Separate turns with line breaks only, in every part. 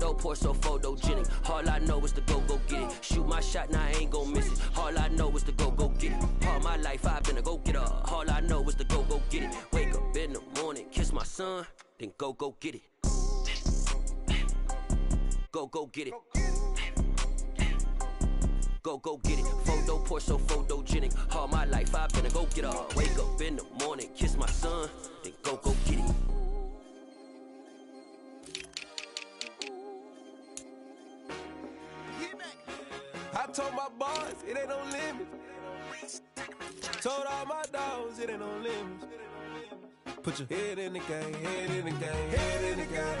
Photo poor, so photogenic. All I know is to go get it. Shoot my shot, now I ain't gon' miss it. All I know is to go get it. All my life I've been a go-getter. All I know is to go get it. Wake up in the morning, kiss my son, then go get it. Go get it. Go get it. Photo poor, so photogenic. All my life I've been a go-getter. Wake up in the morning, kiss my son, then go get it.
I told my boys it ain't no limits. Told all my dogs it ain't no limits. Put your head in the game, head in the game, head in the game.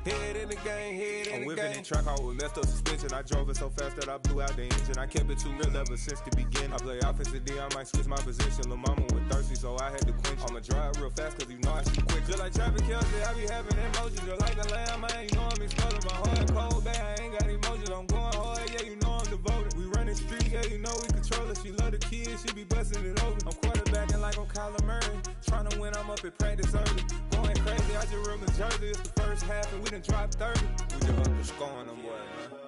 Head in the game, head in the game. I'm whipping in track hall with messed up suspension. I drove it so fast that I blew out the engine. I kept it too real ever since the beginning. I play offensive D, I might switch my position. Lil' mama was thirsty, so I had to quench. I'ma drive real fast, cause you know I shoot quick. Just like traffic Kelsey, I be having emotions. Just like a lamb, man, you know I'm exploding. My heart cold, bad, I ain't got emotions. I'm going hard, yeah, you know I'm devoted. We running streets, yeah, you know we control it. She love the kids, she be busting it over. I'm quarterbacking like I'm Kyler Murray. Trying to win, I'm up at practice early. Going crazy, I just real Jersey. It's the first half and we done dropped 30. We just underscoring them, boy, man.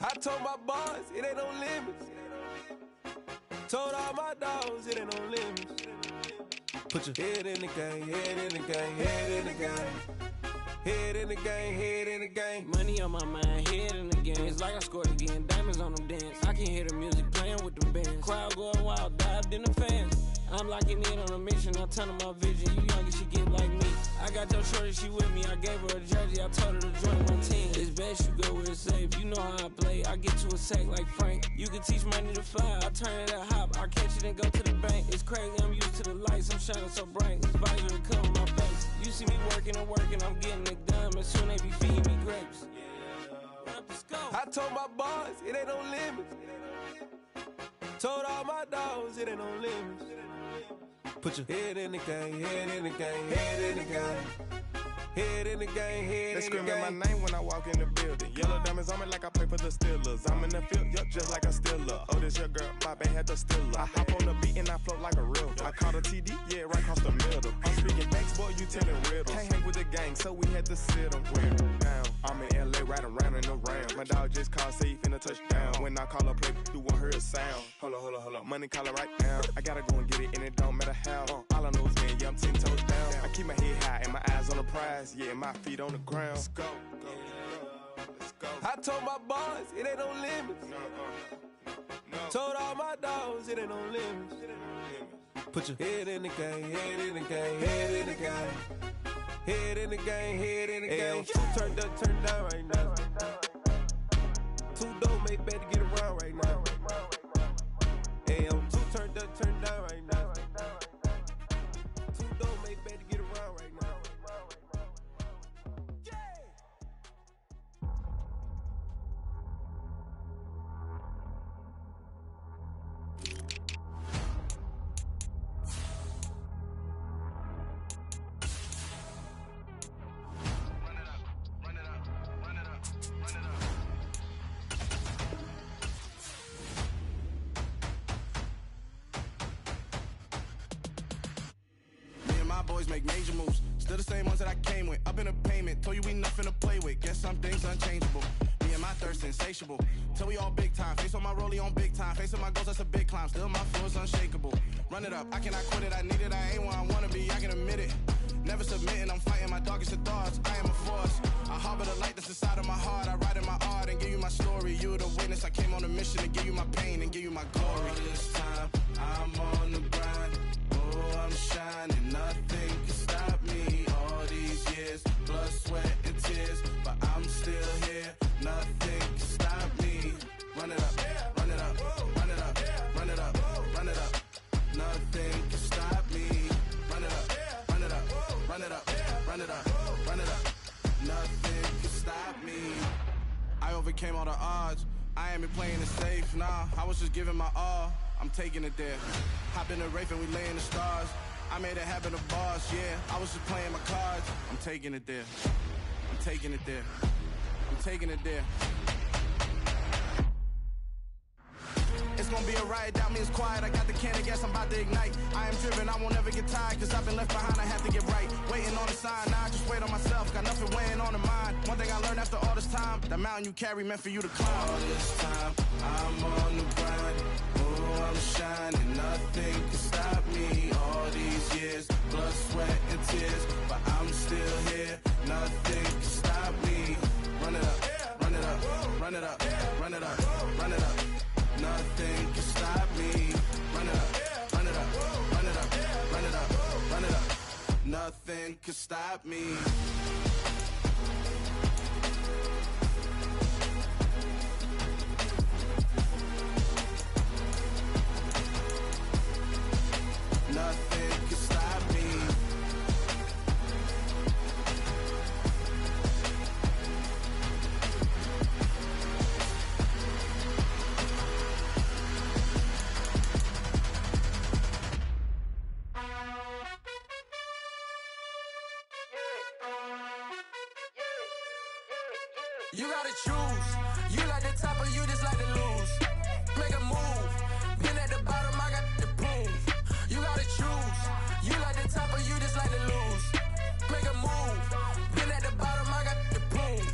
I told my boys it ain't no limits. Told all my dogs it ain't no limits. Put your head in the game, head in the game, head in the game. Head in the game, head in the game.
Money on my mind, head in the game. It's like I scored again, diamonds on them dance. I can hear the music playing with them bands. Crowd going wild, dived in the fans. I'm locking in on a mission, I turn on my vision. You young and she get like me. I got your shorty, she with me. I gave her a jersey, I told her to join my team. It's best you go where it's safe. You know how I play. I get to a sack like Frank. You can teach money to fly. I turn it a hop. I catch it and go to the bank. It's crazy, I'm used to the lights. I'm shining so bright. This visor to cover my face. You see me working and working, I'm getting it done. And soon they be feeding me grapes. Let's go.
I told my boys it ain't no limits. Told all my dogs it ain't no limits. Put your head in the game, head in the game, head in the game. Head in the game, head in the game. They screaming my name when I walk in the building. Yellow diamonds on me like I play for the Steelers. I'm in the field, yup, just like a Steeler. Oh, this your girl, my band had the Steeler. I hop on the beat and I float like a river. I caught a TD, yeah, right across the middle. I'm speaking facts, boy, you telling riddles. Can't hang with the gang, so we had to sit them down. I'm in LA, riding round and around. My dog just called, say he finna touchdown. When I call a play, you won't hear a sound. Hold up, money calling right now. I gotta go and get it, and it don't matter how. All I know is, man, yeah, I'm 10 toes down. I keep my head high and my eyes on the prize. Yeah, my feet on the ground. Let's go. I told my boys it ain't no limits. No. Told all my dogs it ain't no limits. Put your head in the game, head in the game, head in the game. Head in the game, head in the game. Turned up, turned down right now. Too dope, make better get around right now. Hey, I'm too turned up, turned down right now. Too dope, make better get around right now.
Make major moves, still the same ones that I came with. Up in a payment, told you we nothing to play with. Guess some things unchangeable. Me and my thirst insatiable. Till we all big time. Face on my rollie on big time. Facing my goals, that's a big climb. Still my flow is unshakable. Run it up, I cannot quit it. I need it, I ain't where I wanna be. I can admit it. Never submitting, I'm fighting my darkest of thoughts. I am a force. I harbor the light that's inside of my heart. I write in my art and give you my story. You the witness. I came on a mission to give you my pain and give you my glory. All this time, I'm on the grind. Oh, I'm shining, nothing can stop me. All these years, blood, sweat, and tears, but I'm still here. Nothing can stop me. Run it up, run it up, run it up, run it up, run it up. Nothing can stop me. Run it up, run it up, run it up, run it up, run it up. Nothing can stop me. I overcame all the odds. I ain't been playing it safe, nah. I was just giving my all. I'm taking it there. Hop in the Wraith and we lay in the stars. I made it happen to boss, yeah. I was just playing my cards. I'm taking it there. I'm taking it there. I'm taking it there. It's gonna be a riot, doubt me it's quiet. I got the can of gas, I'm about to ignite. I am driven, I won't ever get tired, cause I've been left behind, I have to get right. Waiting on the sign, now I just wait on myself, got nothing weighing on the mind. One thing I learned after time. That mountain you carry meant for you to climb.
All this time, I'm on the grind. Oh, I'm shining, nothing can stop me. All these years, blood, sweat, and tears, but I'm still here. Nothing can stop me. Run it up, run it up, run it up, run it up, run it up. Nothing can stop me. Run it up, run it up, run it up, run it up, run it up. Nothing can stop me. Nothing can stop me.
You gotta choose. You like the top or you just like to lose. Make a move. Been at the bottom, I got the proof. You gotta choose. You like the top or you just like to lose. Make a move. Been at the bottom, I got the proof.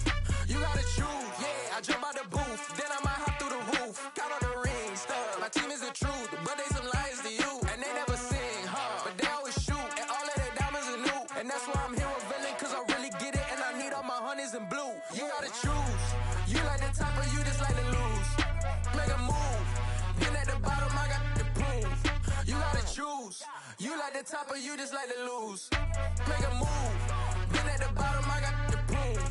You gotta choose. Yeah, I jump out the booth. Then I might hop through the roof. Count on the rings, stuff. My team is the truth, but they some liars to you. And they never sing, huh? But they always shoot. And all of their diamonds are new. And that's why I'm here with villain, cause I really get it. And I need all my honeys in blue. You gotta choose. You like the top or you just like to lose. Make a move. Been at the bottom, I got the proof. You gotta choose. You like the top or you just like to lose. Make a move. Been at the bottom, I got the proof.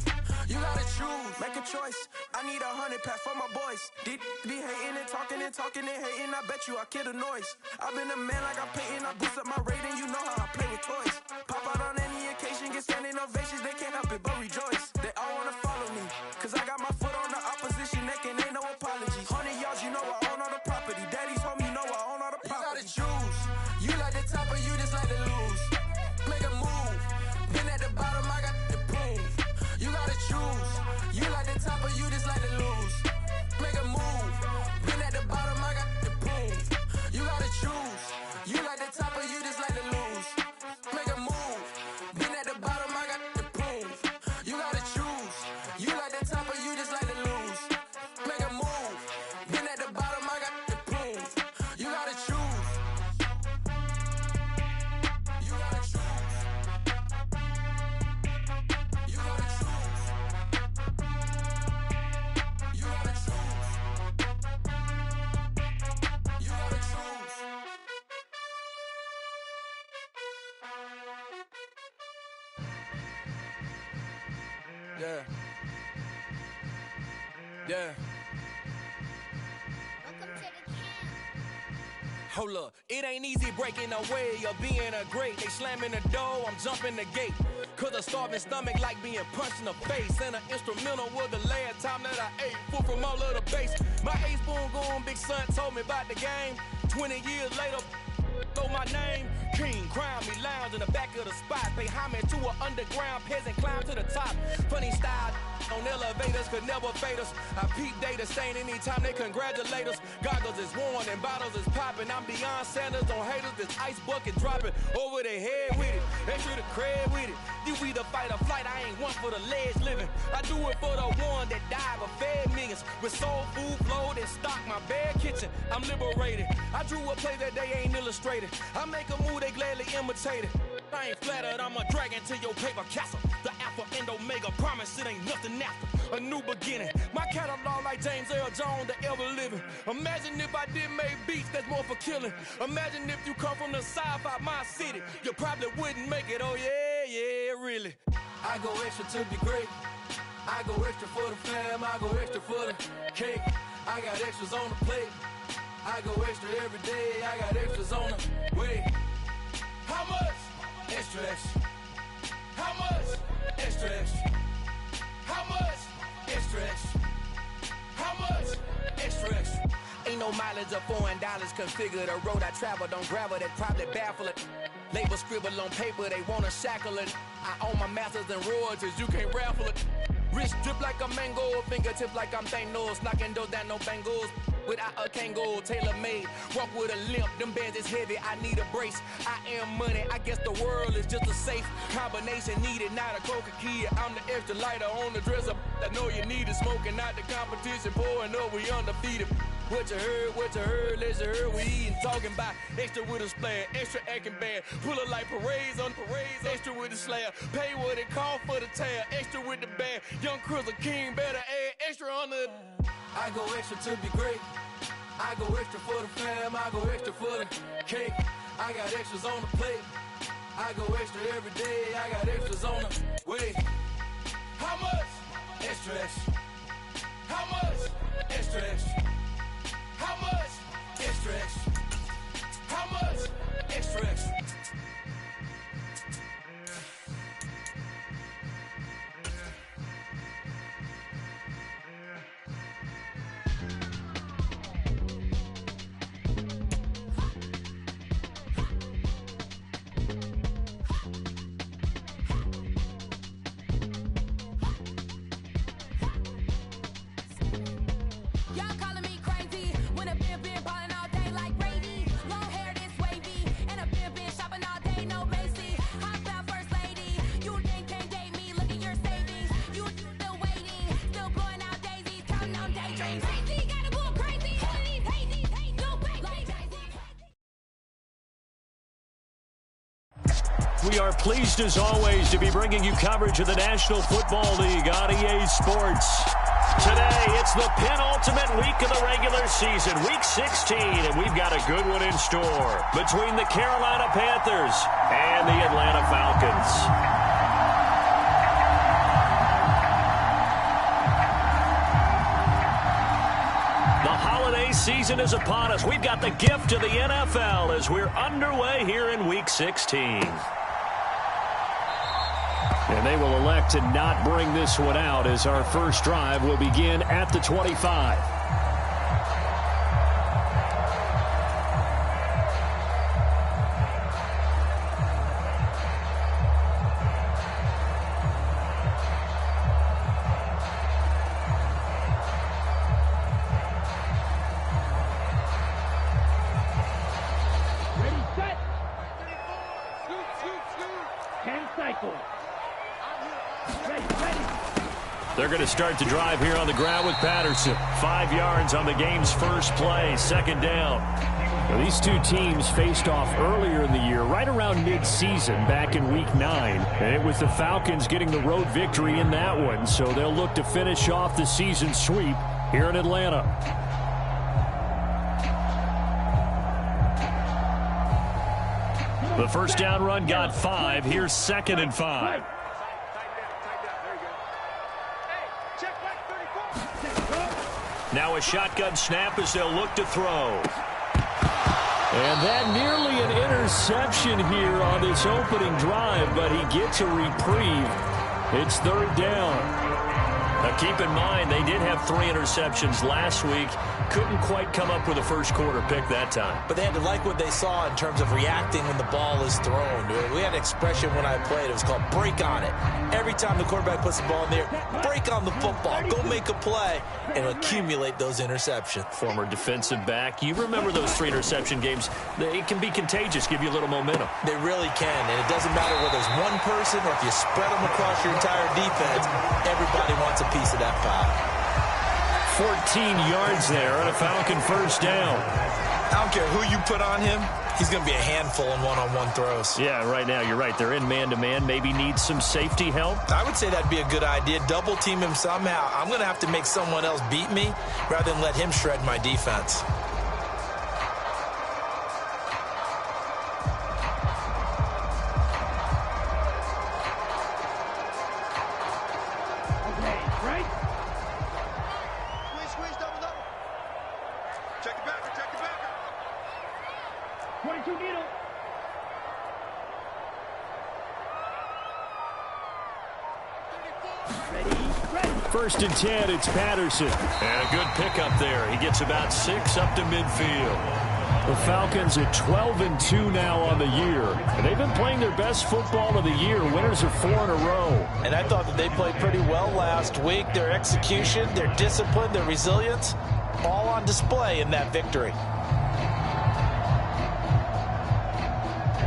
You gotta choose.
Make a choice. I need 100 pack for my boys. Be hating and talking and talking and hating. I bet you I kill the noise. I've been a man like I'm painting. I boost up my rating. You know how I play with toys. Pop out on any occasion, get standing ovations. They can't help it but rejoice. They all wanna follow me, cause I got my foot on the opposition neck and ain't no apologies. 100 yards, you know I own all the property. Daddy's home, you know I own all the property.
You gotta choose. You like the top or you just like to lose. Make a move. Been at the bottom, I got the proof. You gotta choose. You like the top or you just like to lose. Make a move. Been at the bottom, I got the proof. You gotta choose. You like the top or you just like to lose. Make a move. Been at the bottom, I got the proof. You gotta choose. You like the top or you just like to lose. Make a move. Been at the bottom, I got the proof. You gotta choose. You gotta choose. You gotta choose. You gotta choose. You gotta choose.
Yeah. Yeah.
Hold up, it ain't easy breaking away or being a great. They slamming the door, I'm jumping the gate. Cause a starving stomach like being punched in the face. And an instrumental was the last time that I ate food from all of the bass. My ace spoon going, big son told me about the game. 20 years later, know my name. King, crown me, lounge in the back of the spot. Pay homage to an underground peasant, climb to the top. Funny style on elevators could never fade us. I peep data stain anytime they congratulate us. Goggles is worn and bottles is popping. I'm Deion Sanders on haters, this ice bucket dropping over their head with it. Extra the cred with it. You either fight or flight, I ain't one for the ledge living. I do it for the one that died but fed millions. With soul food flowed and stock my bad kitchen. I'm liberated. I drew a play that they ain't illustrated. I make a move, they gladly imitate it. I ain't flattered, I'm a dragon to your paper castle. The Alpha and Omega, promise it ain't nothing after. A new beginning. My catalog like James Earl Jones, the ever living. Imagine if I did make beats that's more for killing. Imagine if you come from the south out my city. You probably wouldn't make it, oh yeah, yeah, really.
I go extra to be great. I go extra for the fam. I go extra for the cake. I got extras on the plate. I go extra every day. I got extras on the way. How much? Extra, extra. How much? Extra, extra. How much? Extra, extra. How much? Extra, extra.
Ain't no mileage or $4 configure the road I travel. Don't gravel that probably baffle it. Label scribble on paper, they wanna shackle it. I own my masters and royalties, you can't raffle it. Wrist drip like a mango, fingertip like I'm Thanos, knocking those down no bangles. without a Kangol, tailor-made. Walk with a limp, them bands is heavy, I need a brace. I am money, I guess the world is just a safe combination needed, not a coca key. I'm the extra lighter on the dresser. I know you need it, smoking out the competition, pouring up, we undefeated. What you heard, let's hear we eatin', talking about extra with a splash, extra acting bad, pull it like parades on parades, extra with the slab, pay what it cost for the tab, extra with the band, young Chris a king, better add extra on the. I go extra to be great, I go extra for the fam, I go extra for the cake, I got extras on the plate, I go extra every day, I got extras on the way. How much? Extra, extra. How much? Extra, extra. How much? Extra, extra. How much? Extra, extra.
We are pleased, as always, to be bringing you coverage of the National Football League on EA Sports. Today, it's the penultimate week of the regular season, Week 16, and we've got a good one in store between the Carolina Panthers and the Atlanta Falcons. Season is upon us. We've got the gift of the NFL as we're underway here in Week 16. And they will elect to not bring this one out as our first drive will begin at the 25. They're going to start the drive here on the ground with Patterson. 5 yards on the game's first play, second down. Now, these two teams faced off earlier in the year, right around mid-season, back in Week 9. And it was the Falcons getting the road victory in that one, so they'll look to finish off the season sweep here in Atlanta. The first down run got 5. Here's 2nd and 5. Now a shotgun snap as they'll look to throw. And that nearly an interception here on this opening drive, but he gets a reprieve. It's 3rd down. Now keep in mind, they did have 3 interceptions last week. Couldn't quite come up with a first quarter pick that time.
But they had to like what they saw in terms of reacting when the ball is thrown. We had an expression when I played. It was called break on it. Every time the quarterback puts the ball in there, break on the football. Go make a play and accumulate those interceptions.
Former defensive back. You remember those 3 interception games. It can be contagious, give you a little momentum.
They really can. And it doesn't matter whether it's one person or if you spread them across your entire defense. Everybody wants a piece of that pie.
14 yards there on a Falcon first down.
I don't care who you put on him. He's going to be a handful in one-on-one throws.
Yeah, right now, you're right. They're in man-to-man. Maybe need some safety help.
I would say that'd be a good idea. Double team him somehow. I'm going to have to make someone else beat me rather than let him shred my defense.
First and 10, it's Patterson. And a good pickup there. He gets about 6 up to midfield. The Falcons at 12-2 now on the year. And they've been playing their best football of the year. Winners of 4 in a row.
And I thought that they played pretty well last week. Their execution, their discipline, their resilience, all on display in that victory.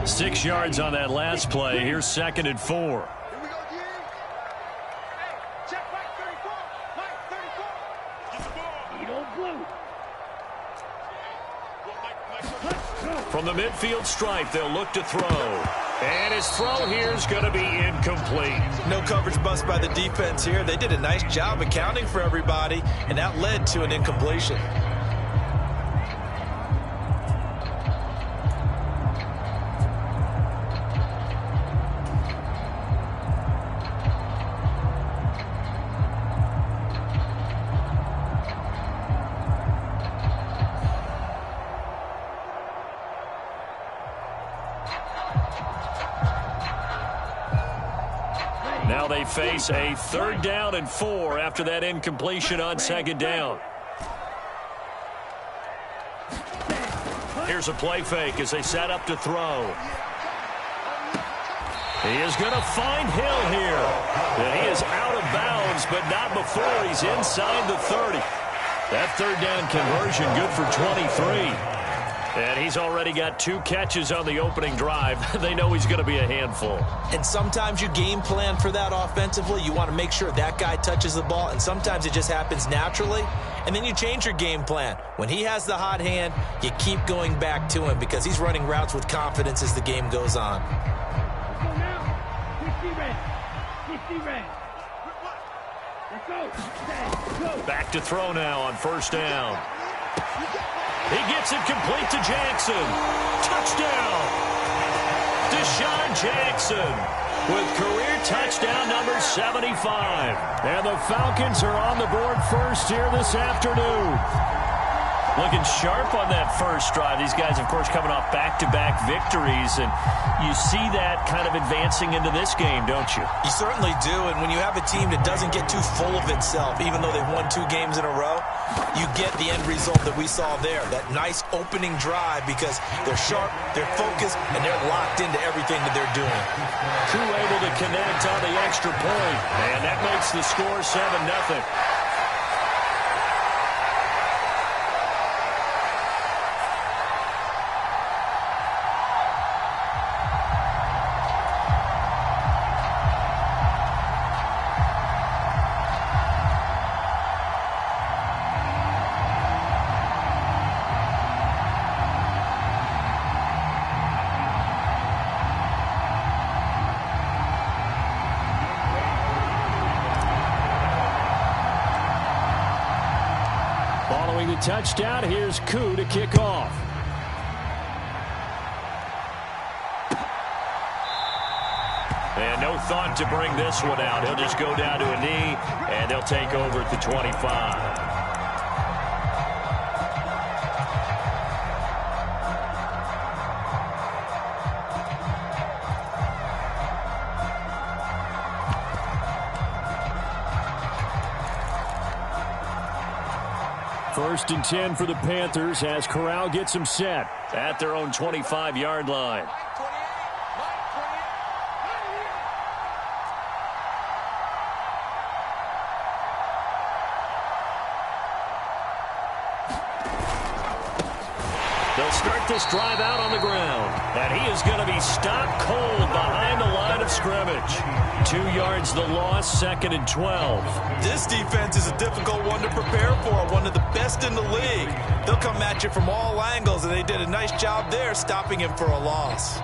6 yards on that last play. Here's 2nd and 4. From the midfield stripe, they'll look to throw. And his throw here is going to be incomplete.
No coverage bust by the defense here. They did a nice job accounting for everybody, and that led to an incompletion.
Now they face a 3rd down and 4 after that incompletion on 2nd down. Here's a play fake as they set up to throw. He is going to find Hill here. And he is out of bounds, but not before he's inside the 30. That 3rd down conversion good for 23. And he's already got 2 catches on the opening drive. They know he's going to be a handful.
And sometimes you game plan for that offensively. You want to make sure that guy touches the ball, and sometimes it just happens naturally. And then you change your game plan. When he has the hot hand, you keep going back to him because he's running routes with confidence as the game goes on.
Let's go now. 50 red. 50 red. Let's go.
Back to throw now on 1st down. He gets it complete to Jackson. Touchdown. Deshaun Jackson with career touchdown number 75. And the Falcons are on the board first here this afternoon. Looking sharp on that first drive. These guys, of course, coming off back-to-back victories, and you see that kind of advancing into this game, don't you?
You certainly do, and when you have a team that doesn't get too full of itself, even though they've won 2 games in a row, you get the end result that we saw there, that nice opening drive because they're sharp, they're focused, and they're locked into everything that they're doing.
Crew able to connect on the extra point, and that makes the score 7-0. Following the touchdown, here's Koo to kick off. And no thought to bring this one out. He'll just go down to a knee, and they'll take over at the 25. First and 10 for the Panthers as Corral gets them set at their own 25-yard line. They'll start this drive out on the ground, and he is going to be stopped cold behind the line of scrimmage. 2 yards the loss, 2nd and 12.
This defense is a difficult one to prepare for, one of the best in the league. They'll come at you from all angles, and they did a nice job there stopping him for a loss.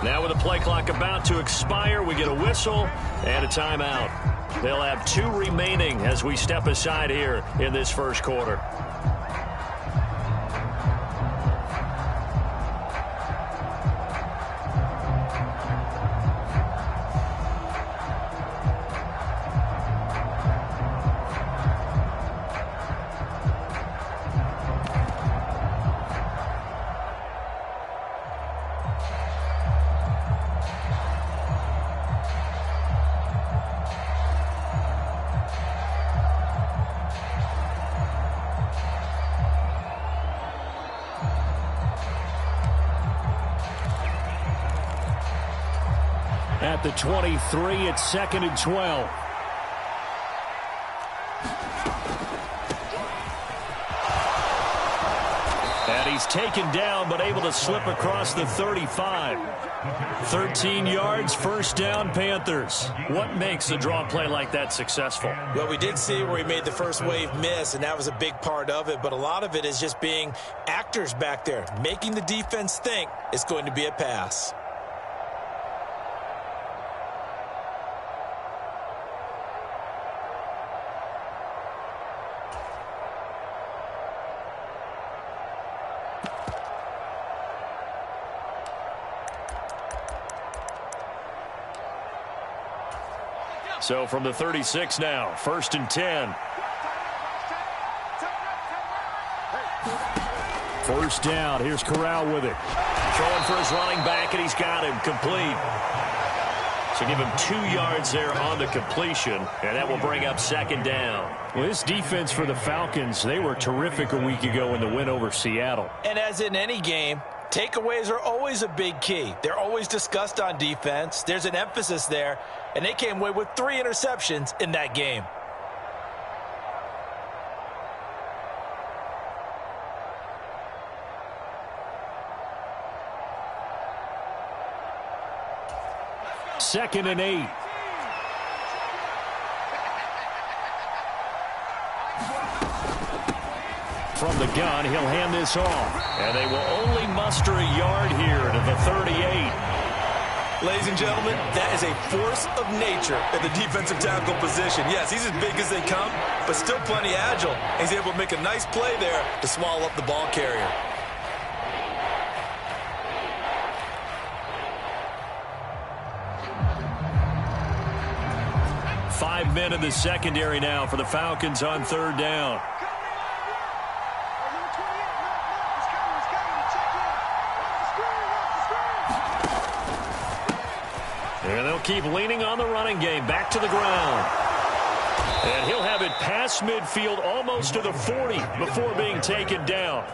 Now with the play clock about to expire, we get a whistle and a timeout. They'll have 2 remaining as we step aside here in this first quarter. At the 23, it's 2nd and 12. And he's taken down, but able to slip across the 35. 13 yards, first down, Panthers. What makes a draw play like that successful?
Well, we did see where he made the first wave miss, and that was a big part of it. But a lot of it is just being actors back there, making the defense think it's going to be a pass.
So from the 36 now, 1st and 10. First down. Here's Corral with it. Throwing for his running back, and he's got him complete. So give him 2 yards there on the completion, and that will bring up 2nd down. Well, this defense for the Falcons, they were terrific a week ago in the win over Seattle.
And as in any game, takeaways are always a big key. They're always discussed on defense. There's an emphasis there, and they came away with 3 interceptions in that game.
Second and 8. From the gun, he'll hand this off. And they will only muster a yard here to the 38.
Ladies and gentlemen, that is a force of nature at the defensive tackle position. Yes, he's as big as they come, but still plenty agile. He's able to make a nice play there to swallow up the ball carrier.
Five men in the secondary now for the Falcons on 3rd down. And they'll keep leaning on the running game. Back to the ground. And he'll have it past midfield almost to the 40 before being taken down.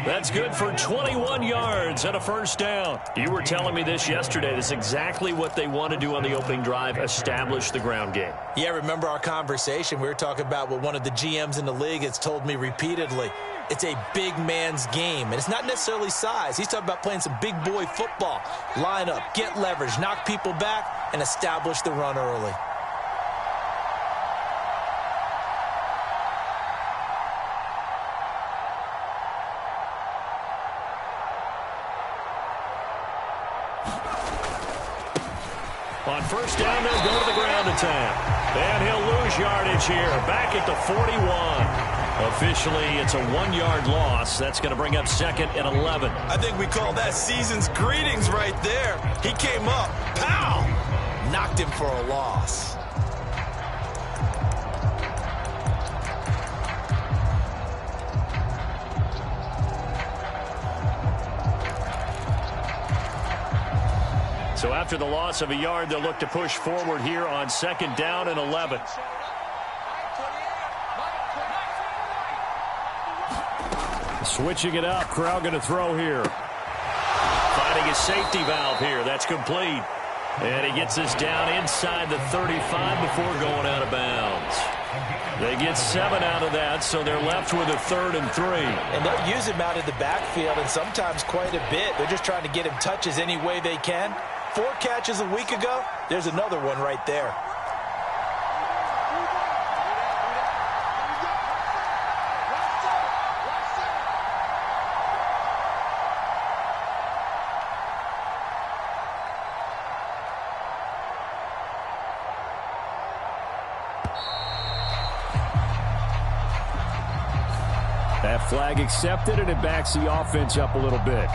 That's good for 21 yards and a first down. You were telling me this yesterday. This is exactly what they want to do on the opening drive, establish the ground game.
Yeah, remember our conversation? We were talking about what one of the GMs in the league has told me repeatedly. It's a big man's game, and it's not necessarily size. He's talking about playing some big boy football. Line up, get leverage, knock people back, and establish the run early.
On first down, they'll go to the ground attack. And he'll lose yardage here, back at the 41. Officially, it's a 1-yard loss. That's going to bring up 2nd and 11.
I think we call that season's greetings right there. He came up, pow! Knocked him for a loss.
So after the loss of a yard, they'll look to push forward here on 2nd down and 11. Switching it up. Corral going to throw here. Finding his safety valve here. That's complete. And he gets this down inside the 35 before going out of bounds. They get 7 out of that, so they're left with a 3rd and 3.
And they'll use him out of the backfield, and sometimes quite a bit. They're just trying to get him touches any way they can. 4 catches a week ago. There's another one right there.
That flag accepted, and it backs the offense up a little bit.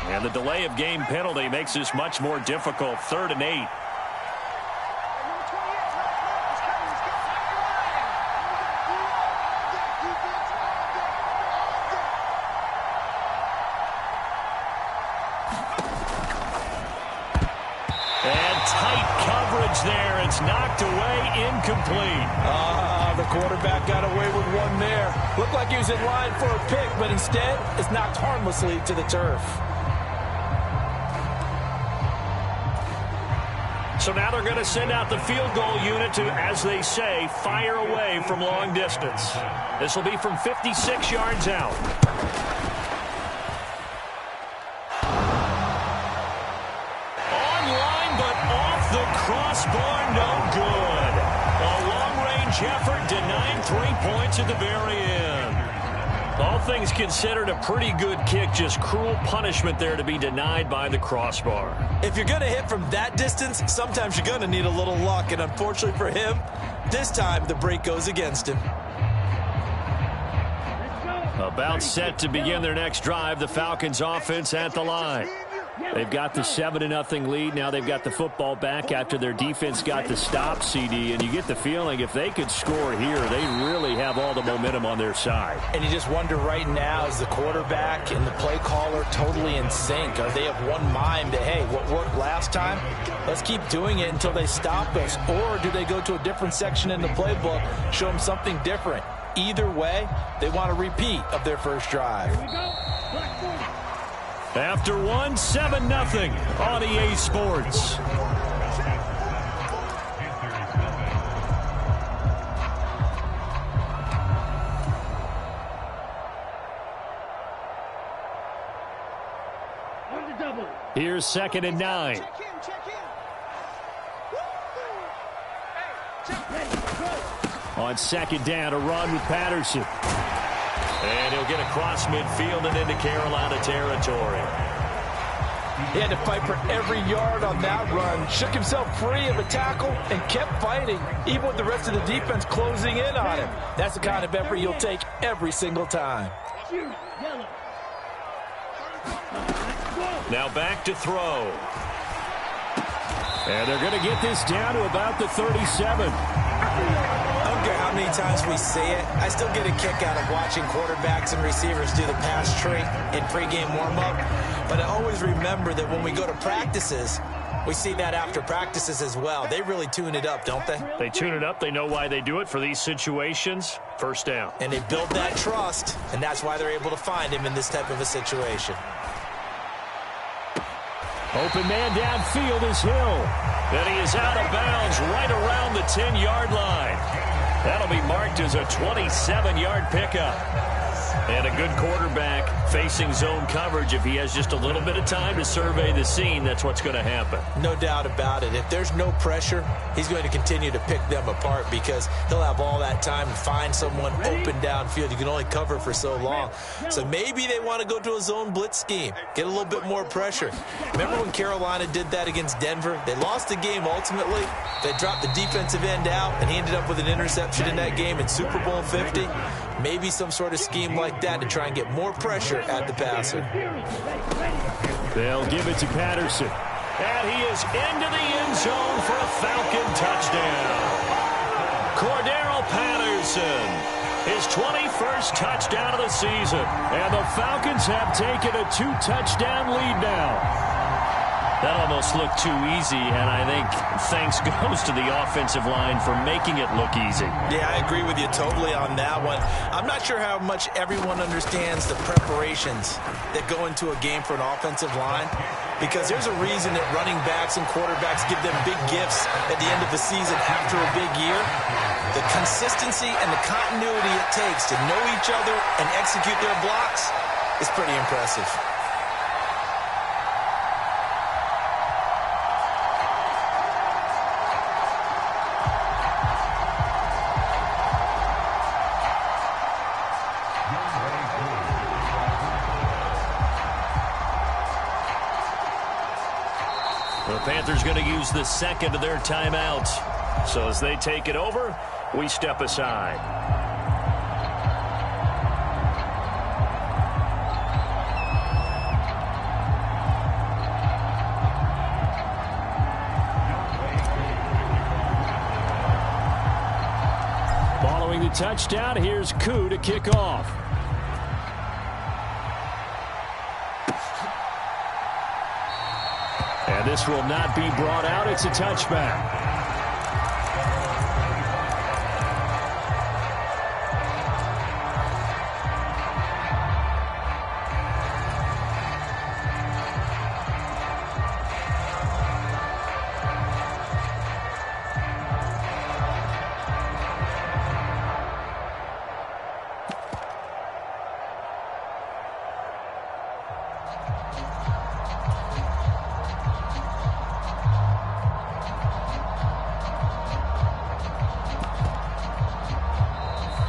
And the delay of game penalty makes this much more difficult. 3rd and 8. coverage there. It's knocked away, incomplete.
The quarterback got away with one there. Looked like he was in line for a pick, but instead it's knocked harmlessly to the turf.
So now they're going to send out the field goal unit to, as they say, fire away from long distance. This will be from 56 yards out. Online, but off the crossbar, no good. A long-range effort denying 3 points at the very end. All things considered, a pretty good kick, just cruel punishment there to be denied by the crossbar.
If you're going to hit from that distance, sometimes you're going to need a little luck, and unfortunately for him, this time the break goes against him.
About set to begin their next drive, the Falcons offense at the line. They've got the 7-0 lead. Now they've got the football back after their defense got the stop, CD. And you get the feeling if they could score here, they really have all the momentum on their side.
And you just wonder right now, is the quarterback and the play caller totally in sync? Are they of one mind that, hey, what worked last time, let's keep doing it until they stop us? Or do they go to a different section in the playbook, show them something different? Either way, they want a repeat of their first drive.
Here we go. Black 40.
After one, 7-0 on EA Sports.
On the double.
Here's 2nd and 9.
Ready, go.
On 2nd down, a run with Patterson. And he'll get across midfield and into Carolina territory.
He had to fight for every yard on that run. Shook himself free of a tackle and kept fighting, even with the rest of the defense closing in on him. That's the kind of effort you'll take every single time.
Yellow.
Now back to throw. And they're going to get this down to about the 37.
I don't care how many times we say it, I still get a kick out of watching quarterbacks and receivers do the pass tree in pregame warm-up. But I always remember that when we go to practices, we see that after practices as well. They really tune it up, don't they?
They tune it up. They know why they do it for these situations. First down.
And they build that trust, and that's why they're able to find him in this type of a situation.
Open man downfield is Hill. And he is out of bounds right around the 10-yard line. That'll be marked as a 27-yard pickup. And a good quarterback facing zone coverage. If he has just a little bit of time to survey the scene, that's what's going to happen.
No doubt about it. If there's no pressure, he's going to continue to pick them apart because he'll have all that time to find someone open downfield. You can only cover for so long. So maybe they want to go to a zone blitz scheme, get a little bit more pressure. Remember when Carolina did that against Denver? They lost the game ultimately. They dropped the defensive end out, and he ended up with an interception in that game in Super Bowl 50. Maybe some sort of scheme like that to try and get more pressure at the passer.
They'll give it to Patterson. And he is into the end zone for a Falcon touchdown. Cordero Patterson, his 21st touchdown of the season. And the Falcons have taken a 2-touchdown lead now. That almost looked too easy, and I think thanks goes to the offensive line for making it look easy.
Yeah, I agree with you totally on that one. I'm not sure how much everyone understands the preparations that go into a game for an offensive line, because there's a reason that running backs and quarterbacks give them big gifts at the end of the season after a big year. The consistency and the continuity it takes to know each other and execute their blocks is pretty impressive.
The Panthers going to use the second of their timeouts. So as they take it over, we step aside. Following the touchdown, here's Koo to kick off. And this will not be brought out. It's a touchback.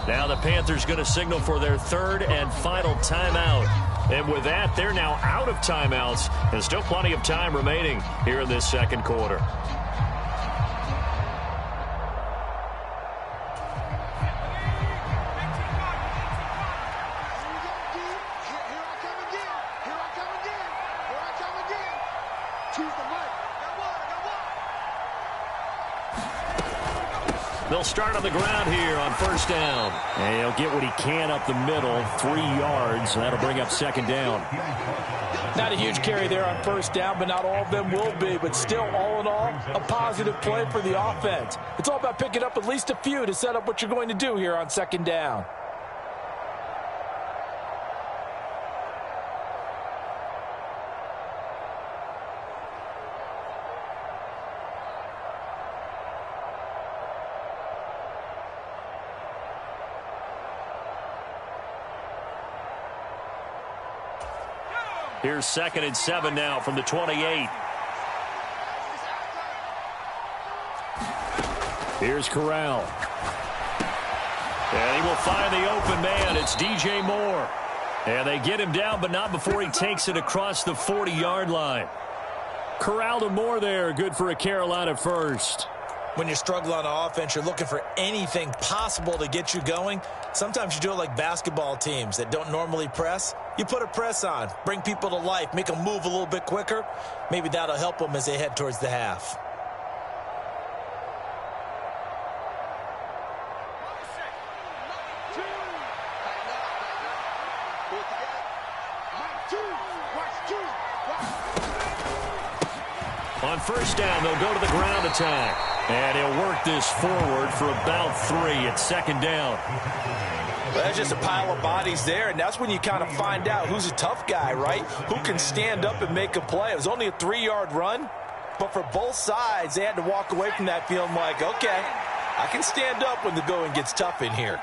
Now the Panthers going to signal for their third and final timeout. And with that, they're now out of timeouts and still plenty of time remaining here in this second quarter. They'll start on the ground here on first down. And he'll get what he can up the middle, 3 yards. And that'll bring up second down.
Not a huge carry there on first down, but not all of them will be. But still, all in all, a positive play for the offense. It's all about picking up at least a few to set up what you're going to do here on second down.
Here's 2nd and 7 now from the 28. Here's Corral. And he will find the open man. It's DJ Moore. And they get him down, but not before he takes it across the 40-yard line. Corral to Moore there. Good for a Carolina first.
When you struggle on offense, you're looking for anything possible to get you going. Sometimes you do it like basketball teams that don't normally press. You put a press on, bring people to life, make them move a little bit quicker. Maybe that'll help them as they head towards the half.
On first down, they'll go to the ground attack. And he'll work this forward for about 3 at second down.
Well, that's just a pile of bodies there, and that's when you kind of find out who's a tough guy, right? Who can stand up and make a play. It was only a 3-yard run, but for both sides, they had to walk away from that feeling like, okay, I can stand up when the going gets tough in here.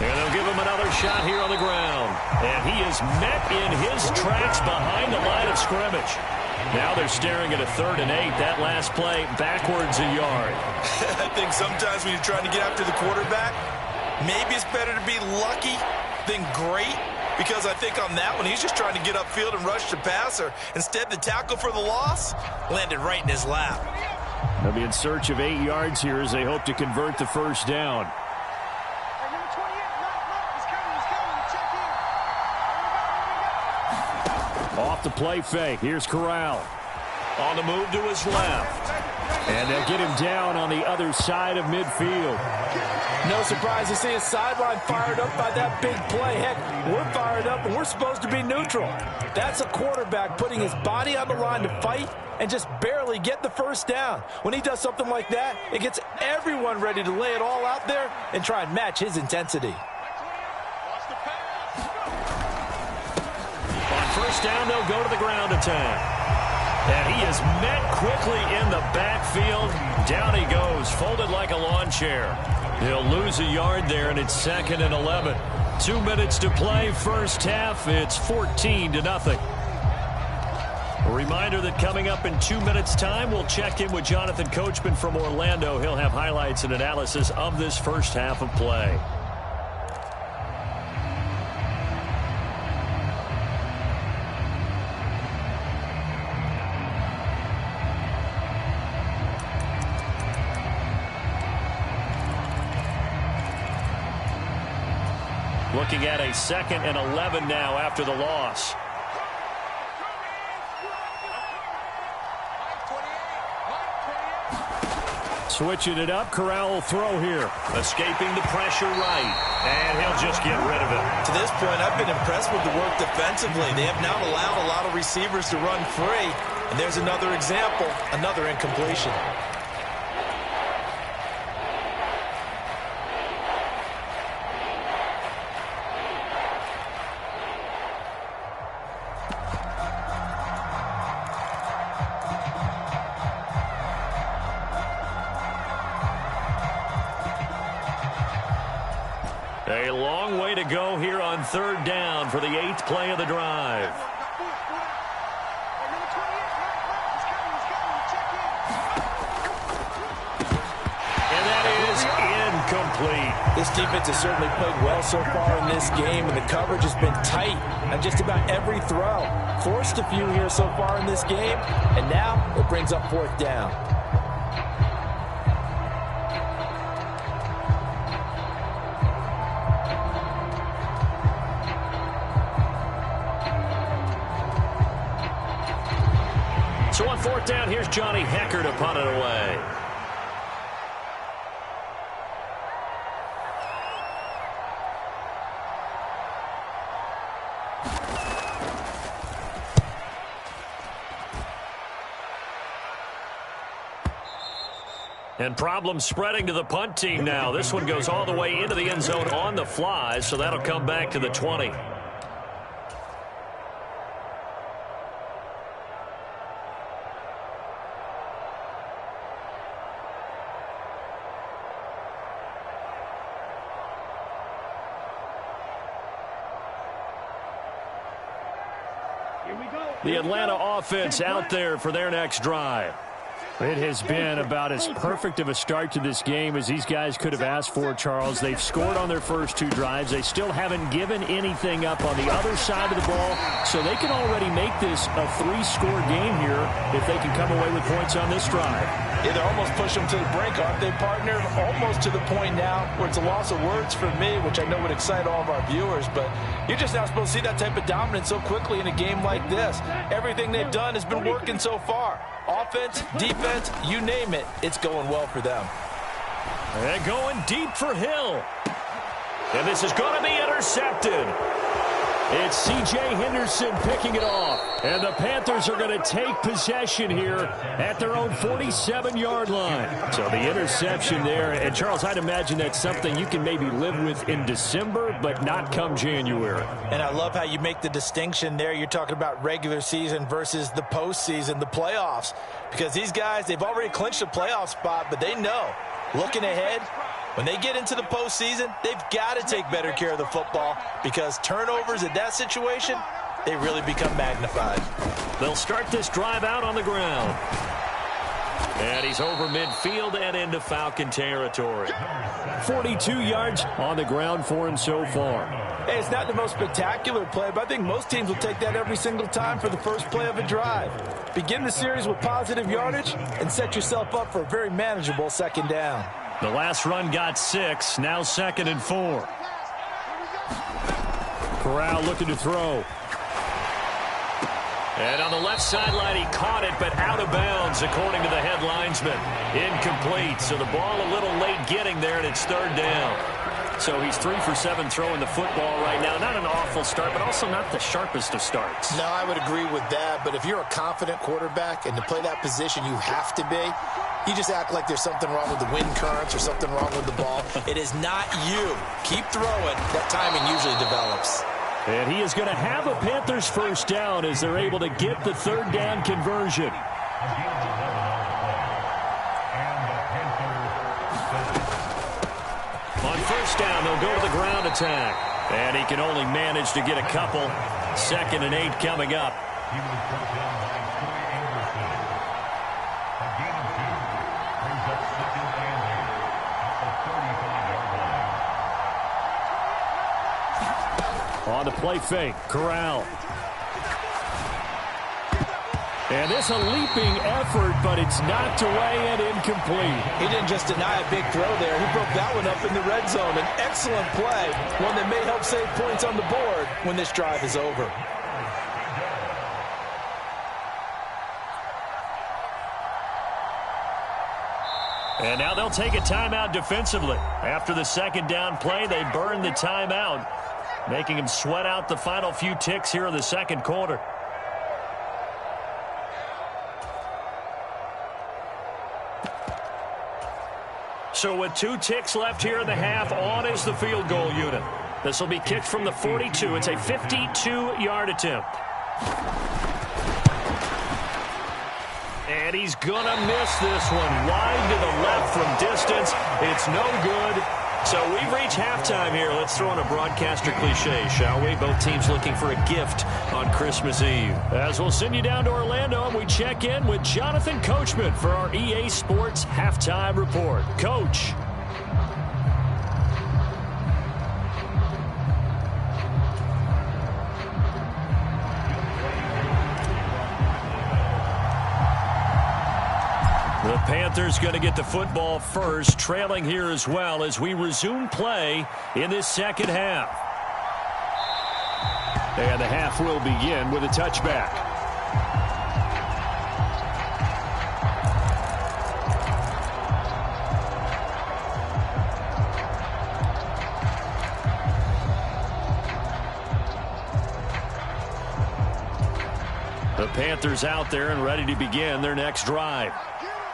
And they'll give him another shot here on the ground. And he is met in his tracks behind the line of scrimmage. Now they're staring at a 3rd and 8. That last play backwards a yard.
I think sometimes when you're trying to get after the quarterback, maybe it's better to be lucky than great. Because I think on that one, he's just trying to get upfield and rush the passer. Instead, the tackle for the loss landed right in his lap.
They'll be in search of 8 yards here as they hope to convert the first down. Off the play fake. Here's Corral. On the move to his left. And they'll get him down on the other side of midfield.
No surprise to see his sideline fired up by that big play. Heck, we're fired up and we're supposed to be neutral. That's a quarterback putting his body on the line to fight and just barely get the first down. When he does something like that, it gets everyone ready to lay it all out there and try and match his intensity.
First down, they'll go to the ground attack. And he is met quickly in the backfield. Down he goes, folded like a lawn chair. He'll lose a yard there, and it's 2nd and 11. 2 minutes to play, first half. It's 14-0. A reminder that coming up in 2 minutes' time, we'll check in with Jonathan Coachman from Orlando. He'll have highlights and analysis of this first half of play. Looking at a 2nd and 11 now after the loss. Switching it up, Corral will throw here. Escaping the pressure right. And he'll just get rid of it.
To this point, I've been impressed with the work defensively. They have not allowed a lot of receivers to run free. And there's another example, another incompletion.
A long way to go here on third down for the 8th play of the drive. And that is incomplete.
This defense has certainly played well so far in this game, and the coverage has been tight on just about every throw. Forced a few here so far in this game, and now it brings up 4th down.
So on 4th down, here's Johnny Hecker to punt it away. And problems spreading to the punt team now. This one goes all the way into the end zone on the fly, so that'll come back to the 20. The Atlanta offense out there for their next drive.
It has been about as perfect of a start to this game as these guys could have asked for, Charles. They've scored on their first 2 drives. They still haven't given anything up on the other side of the ball, so they can already make this a 3-score game here if they can come away with points on this drive.
Yeah, they're almost pushing them to the brink, aren't they, partner? Almost to the point now where it's a loss of words for me, which I know would excite all of our viewers, but you're just not supposed to see that type of dominance so quickly in a game like this. Everything they've done has been working so far. Offense, defense, you name it, it's going well for them.
And going deep for Hill. And this is going to be intercepted. It's C.J. Henderson picking it off. And the Panthers are going to take possession here at their own 47-yard line. So the interception there. And, Charles, I'd imagine that's something you can maybe live with in December, but not come January.
And I love how you make the distinction there. You're talking about regular season versus the postseason, the playoffs. Because these guys, they've already clinched a playoff spot, but they know, looking ahead, when they get into the postseason, they've got to take better care of the football because turnovers in that situation, they really become magnified.
They'll start this drive out on the ground. And he's over midfield and into Falcon territory.
42 yards on the ground for him so far.
Hey, it's not the most spectacular play, but I think most teams will take that every single time for the first play of a drive. Begin the series with positive yardage and set yourself up for a very manageable 2nd down.
The last run got 6, now 2nd and 4.
Corral looking to throw.
And on the left sideline, he caught it, but out of bounds, according to the head linesman. Incomplete, so the ball a little late getting there, and it's 3rd down. So he's 3 for 7 throwing the football right now. Not an awful start, but also not the sharpest of starts.
No, I would agree with that. But if you're a confident quarterback and to play that position you have to be, you just act like there's something wrong with the wind currents or something wrong with the ball. It is not you. Keep throwing. That timing usually develops.
And he is going to have a Panthers first down as they're able to get the 3rd down conversion. On first down, they'll go to the ground attack. And he can only manage to get a couple. 2nd and 8 coming up.
On the play fake, Corral. And this a leaping effort, but it's knocked away and incomplete.
He didn't just deny a big throw there. He broke that one up in the red zone. An excellent play, one that may help save points on the board when this drive is over.
And now they'll take a timeout defensively. After the 2nd down play, they burn the timeout, making him sweat out the final few ticks here in the 2nd quarter. So with 2 ticks left here in the half, on is the field goal unit. This will be kicked from the 42. It's a 52-yard attempt. And he's going to miss this one. Wide to the left from distance. It's no good. So we've reached halftime here. Let's throw in a broadcaster cliche, shall we? Both teams looking for a gift on Christmas Eve. As we'll send you down to Orlando, and we check in with Jonathan Coachman for our EA Sports Halftime Report. Coach. The Panthers going to get the football first, trailing here as well as we resume play in this second half. And the half will begin with a touchback. The Panthers out there and ready to begin their next drive.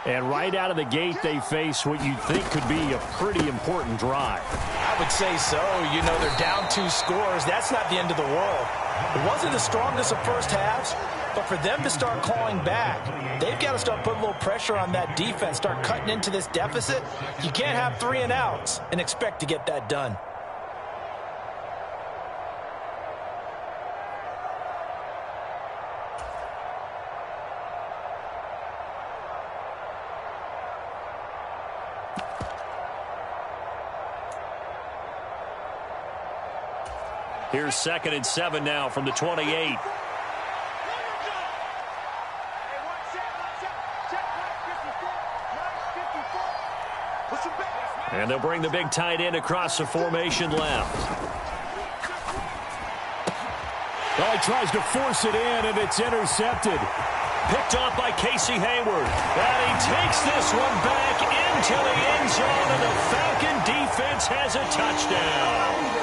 And right out of the gate, they face what you'd think could be a pretty important drive.
I would say so. You know, they're down 2 scores. That's not the end of the world. It wasn't the strongest of first halves, but for them to start clawing back, they've got to start putting a little pressure on that defense, start cutting into this deficit. You can't have 3 and outs and expect to get that done.
Here's 2nd and 7 now from the 28. And they'll bring the big tight end across the formation left. Well, he tries to force it in, and it's intercepted. Picked off by Casey Hayward. And he takes this one back into the end zone, and the Falcon defense has a touchdown.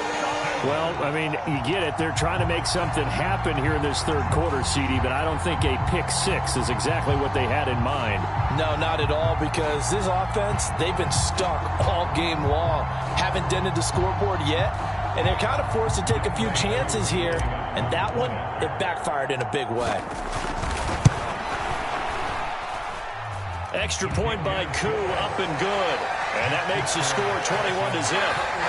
Well, I mean, you get it. They're trying to make something happen here in this third quarter, CD, but I don't think a pick 6 is exactly what they had in mind.
No, not at all, because this offense, they've been stuck all game long. Haven't dented the scoreboard yet, and they're kind of forced to take a few chances here, and that one, it backfired in a big way.
Extra point by Koo, up and good. And that makes the score 21-0.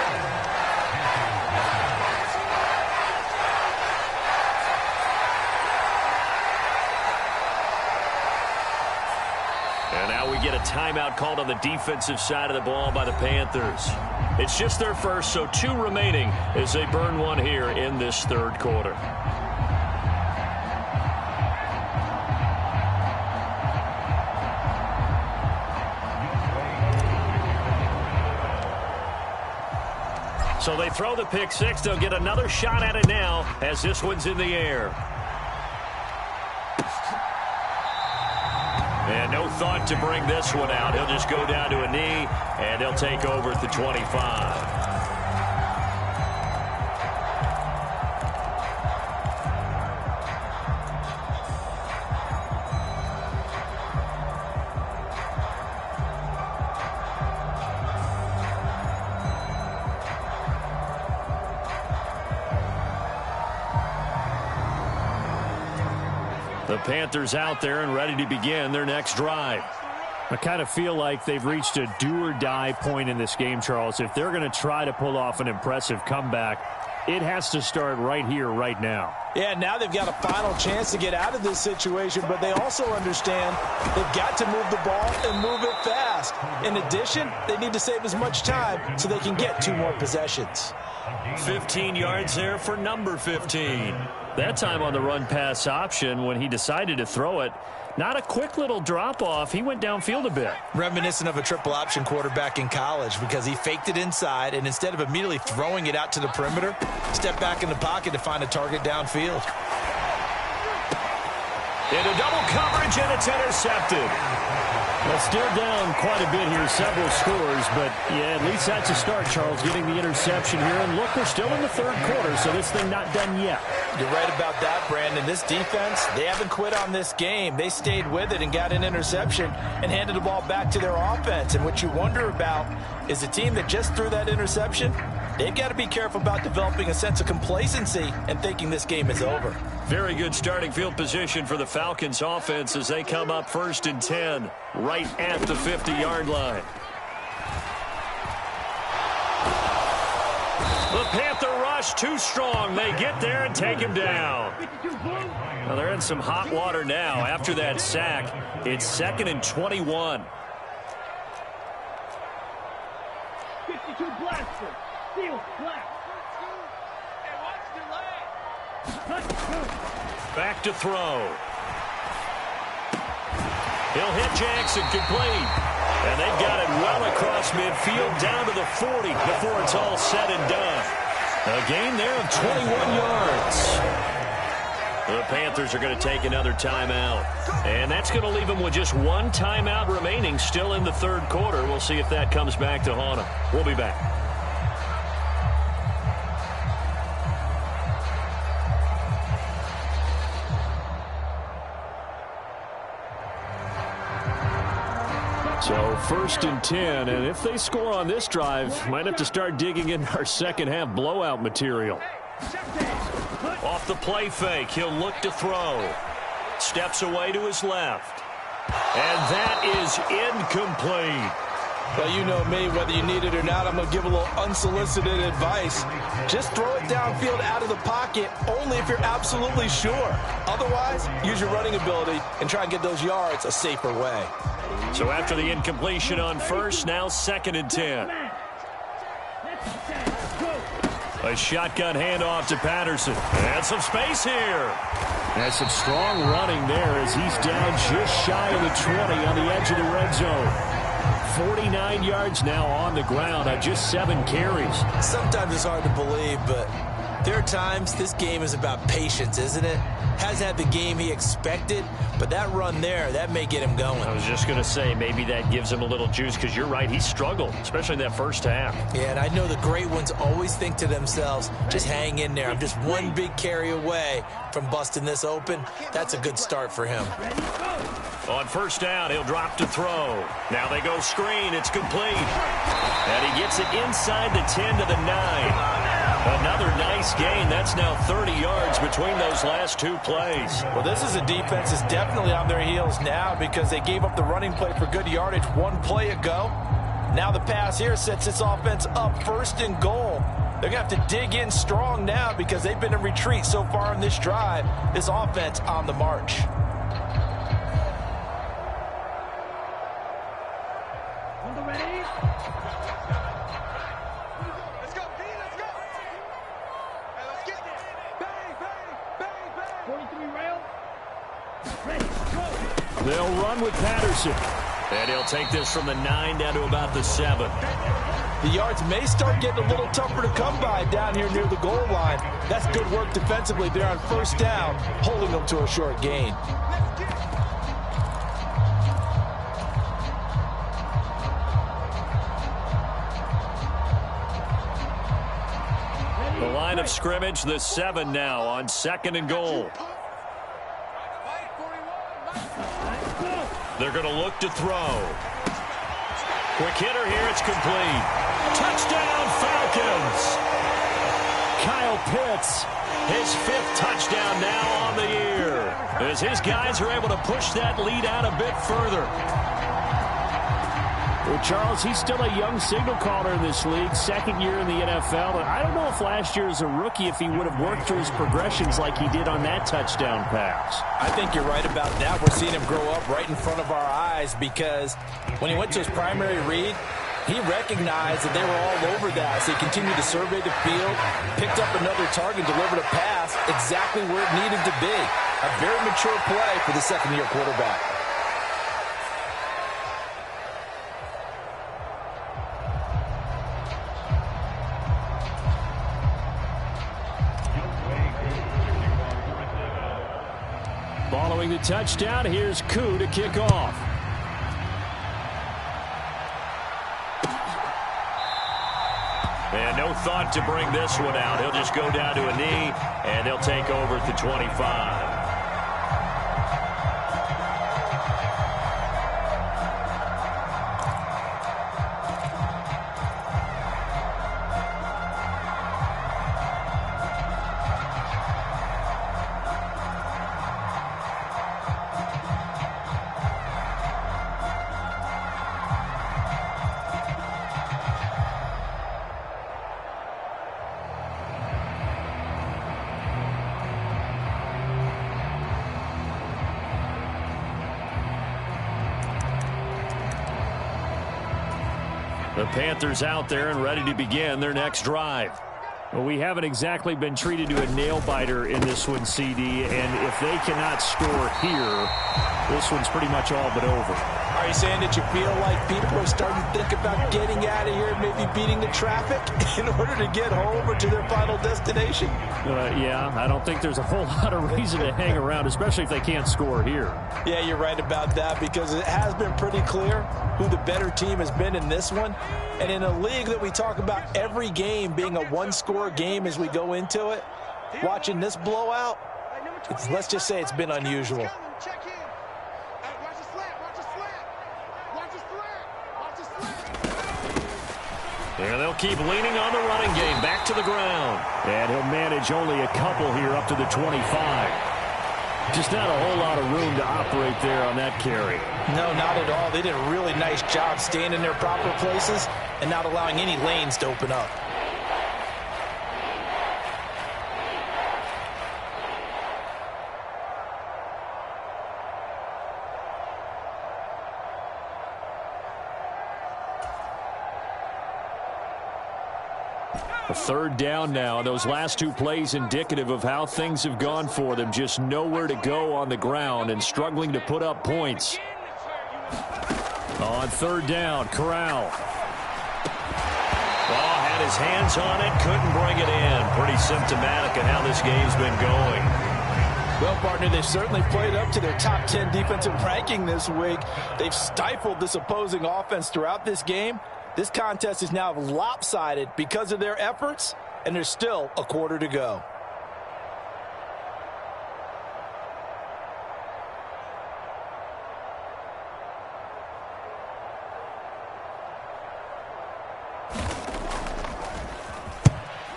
And now we get a timeout called on the defensive side of the ball by the Panthers. It's just their first, so 2 remaining as they burn one here in this third quarter. So they throw the pick 6. They'll get another shot at it now as this one's in the air. And no thought to bring this one out. He'll just go down to a knee, and he'll take over at the 25. The Panthers out there and ready to begin their next drive. I kind of feel like they've reached a do-or-die point in this game, Charles. If they're going to try to pull off an impressive comeback, it has to start right here, right now.
Yeah, now they've got a final chance to get out of this situation, but they also understand they've got to move the ball and move it fast. In addition, they need to save as much time so they can get 2 more possessions.
15 yards there for number 15. That time on the run-pass option when he decided to throw it. Not a quick little drop-off. He went downfield a bit.
Reminiscent of a triple-option quarterback in college because he faked it inside, and instead of immediately throwing it out to the perimeter, stepped back in the pocket to find a target downfield.
Into double coverage, and it's intercepted.
Well, still down quite a bit here, several scores, but yeah, at least that's a start, Charles, getting the interception here. And look, we're still in the third quarter, so this thing not done yet.
You're right about that, Brandon. This defense, they haven't quit on this game. They stayed with it and got an interception and handed the ball back to their offense. And what you wonder about is the team that just threw that interception, they've got to be careful about developing a sense of complacency and thinking this game is over.
Very good starting field position for the Falcons offense as they come up 1st and 10 right at the 50-yard line. The Panther rush too strong. They get there and take him down. Well, they're in some hot water now. After that sack, it's 2nd and 21.
52 blaster. Steal black.
Back to throw. He'll hit Jackson, complete. And they've got it well across midfield, down to the 40 before it's all said and done. A gain there of 21 yards. The Panthers are going to take another timeout. And that's going to leave them with just one timeout remaining still in the third quarter. We'll see if that comes back to haunt them. We'll be back. So 1st and 10, and if they score on this drive, might have to start digging in our second half blowout material. Off the play fake, he'll look to throw. Steps away to his left. And that is incomplete.
Well, you know me, whether you need it or not, I'm going to give a little unsolicited advice. Just throw it downfield out of the pocket, only if you're absolutely sure. Otherwise, use your running ability and try and get those yards a safer way.
So after the incompletion on first, now 2nd and 10. A shotgun handoff to Patterson. And some space here. And some strong running there as he's down just shy of the 20 on the edge of the red zone. 49 yards now on the ground on just 7 carries.
Sometimes it's hard to believe, but there are times this game is about patience, isn't it? Hasn't had the game he expected, but that run there, that may get him going.
I was just going to say, maybe that gives him a little juice, because you're right, he struggled, especially in that first half.
Yeah, and I know the great ones always think to themselves, just hang in there. I'm just one big carry away from busting this open. That's a good start for him.
On first down, he'll drop to throw. Now they go screen. It's complete. And he gets it inside the 10 to the 9. Another nice gain. That's now 30 yards between those last 2 plays.
Well, this is a defense that's definitely on their heels now because they gave up the running play for good yardage 1 play ago. Now the pass here sets this offense up 1st and goal. They're going to have to dig in strong now because they've been in retreat so far in this drive. This offense on the march.
They'll run with Patterson. And he'll take this from the 9 down to about the 7.
The yards may start getting a little tougher to come by down here near the goal line. That's good work defensively there on first down, holding them to a short gain.
The line of scrimmage, the 7 now on 2nd and goal. They're going to look to throw. Quick hitter here, it's complete. Touchdown, Falcons! Kyle Pitts, his 5th touchdown now on the year, as his guys are able to push that lead out a bit further. Well, Charles, he's still a young signal caller in this league, 2nd year in the NFL. But I don't know if last year as a rookie, if he would have worked through his progressions like he did on that touchdown pass.
I think you're right about that. We're seeing him grow up right in front of our eyes because when he went to his primary read, he recognized that they were all over that. So he continued to survey the field, picked up another target, delivered a pass exactly where it needed to be. A very mature play for the 2nd-year quarterback.
Following the touchdown, here's Koo to kick off. And no thought to bring this one out. He'll just go down to a knee, and they'll take over at the 25. The Panthers out there and ready to begin their next drive. Well, we haven't exactly been treated to a nail-biter in this one, CD, and if they cannot score here, this one's pretty much all but over.
Are you saying that you feel like people are starting to think about getting out of here, maybe beating the traffic in order to get home or to their final destination?
Yeah, I don't think there's a whole lot of reason to hang around, especially if they can't score here.
Yeah, you're right about that, because it has been pretty clear who the better team has been in this one. And in a league that we talk about every game being a one-score game as we go into it, watching this blowout, let's just say it's been unusual.
And they'll keep leaning on the running game back to the ground. And he'll manage only a couple here up to the 25. Just not a whole lot of room to operate there on that carry.
No, not at all. They did a really nice job staying in their proper places and not allowing any lanes to open up.
A third down now. Those last two plays indicative of how things have gone for them. Just nowhere to go on the ground and struggling to put up points. On third down, Corral. Oh, had his hands on it, couldn't bring it in. Pretty symptomatic of how this game's been going.
Well, partner, they've certainly played up to their top 10 defensive ranking this week. They've stifled this opposing offense throughout this game. This contest is now lopsided because of their efforts, and there's still a quarter to go.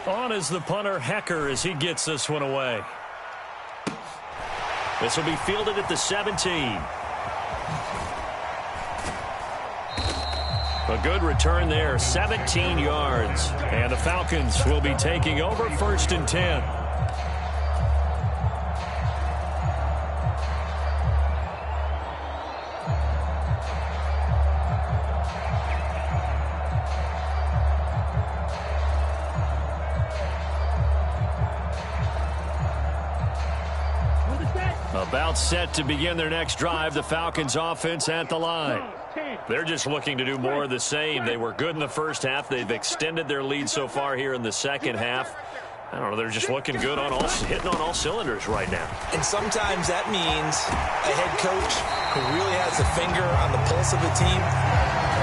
On is the punter, Hecker, as he gets this one away. This will be fielded at the 17. A good return there, 17 yards. And the Falcons will be taking over, 1st and 10. About set to begin their next drive, the Falcons offense at the line. They're just looking to do more of the same. They were good in the first half. They've extended their lead so far here in the second half. I don't know, they're just looking good on hitting on all cylinders right now.
And sometimes that means a head coach who really has a finger on the pulse of the team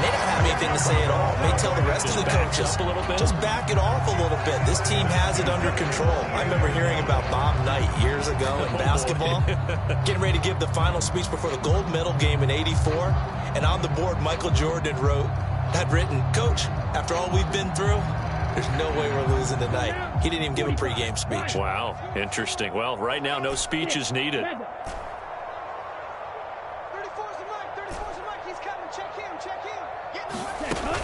may not have anything to say at all. May tell the rest of the coaches, just back it off a little bit. This team has it under control. I remember hearing about Bob Knight years ago in basketball, getting ready to give the final speech before the gold medal game in '84. And on the board, Michael Jordan had written, "Coach, after all we've been through, there's no way we're losing tonight." He didn't even give a pregame speech.
Wow, interesting. Well, right now, no speech is needed.
34's the mic. 34's the mic. He's coming. Check him. Check him. Get in the way.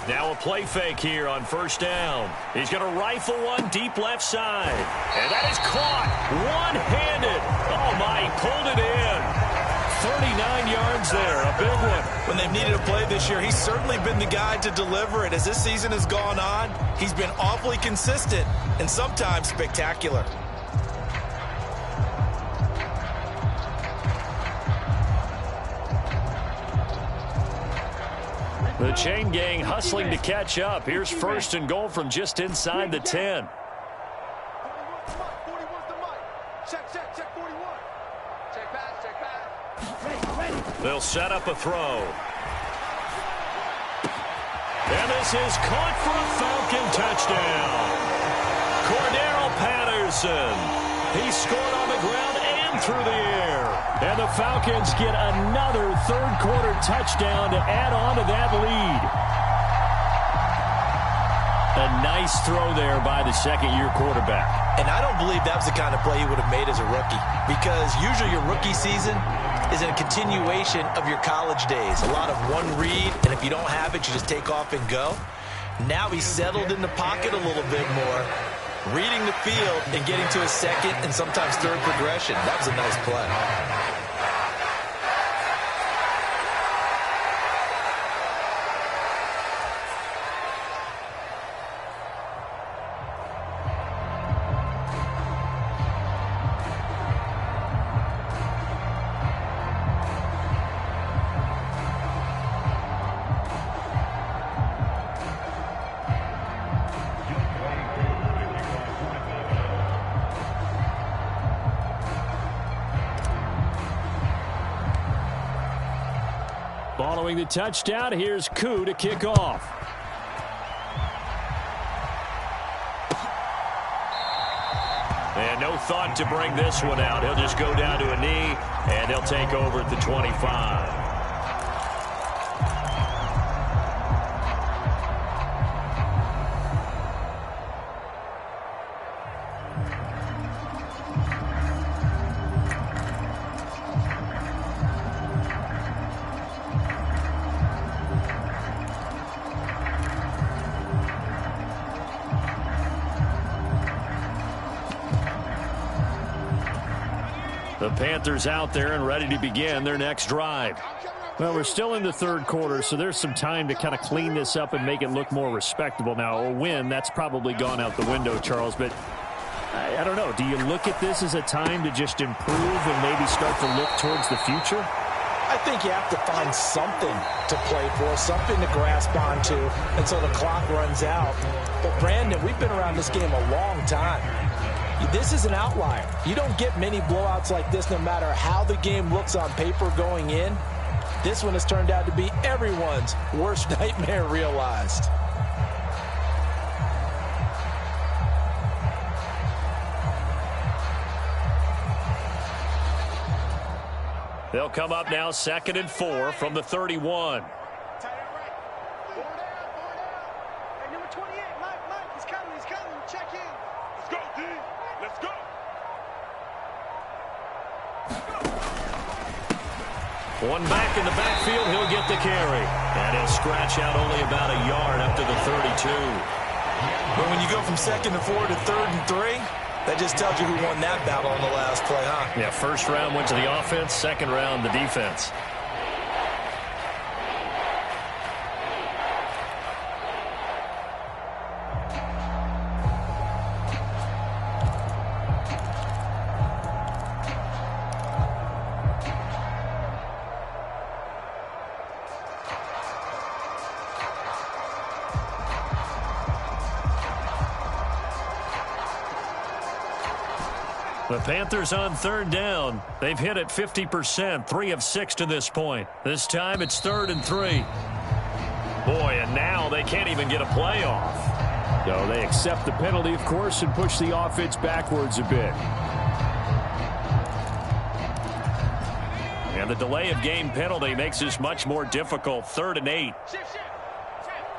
Now a play fake here on 1st down. He's going to rifle one deep left side. And that is caught one-handed. Oh, my, he pulled it in. 39 yards there, a big one.
When they've needed a play this year, he's certainly been the guy to deliver it. As this season has gone on, he's been awfully consistent and sometimes spectacular.
The chain gang hustling to catch up. Here's 1st and goal from just inside the 10.
41's the mic. Check 41. Check pass.
They'll set up a throw. And this is caught for a Falcon touchdown. Cordero Patterson. He scored on the ground and through the air. And the Falcons get another third-quarter touchdown to add on to that lead. A nice throw there by the second-year quarterback.
And I don't believe that was the kind of play he would have made as a rookie, because usually your rookie season is a continuation of your college days. A lot of one read, and if you don't have it, you just take off and go. Now he's settled in the pocket a little bit more, reading the field and getting to a second and sometimes third progression. That was a nice play.
Following the touchdown, here's Koo to kick off. And no thought to bring this one out. He'll just go down to a knee, and he'll take over at the 25. The Panthers out there and ready to begin their next drive. Well, we're still in the third quarter, so there's some time to kind of clean this up and make it look more respectable. Now, a win, that's probably gone out the window, Charles, but I don't know. Do you look at this as a time to just improve and maybe start to look towards the future?
I think you have to find something to play for, something to grasp onto until the clock runs out. But, Brandon, we've been around this game a long time. This is an outlier. You don't get many blowouts like this no matter how the game looks on paper going in. This one has turned out to be everyone's worst nightmare realized.
They'll come up now 2nd and 4 from the 31. One back in the backfield, he'll get the carry. And he'll scratch out only about a yard up to the 32.
But when you go from 2nd and 4 to 3rd and 3, that just tells you who won that battle on the last play, huh?
Yeah, first round went to the offense, second round the defense. The Panthers on 3rd down. They've hit it 50%, 3 of 6 to this point. This time it's 3rd and 3. Boy, and now they can't even get a play off. So they accept the penalty, of course, and push the offense backwards a bit. And the delay of game penalty makes this much more difficult. 3rd and 8.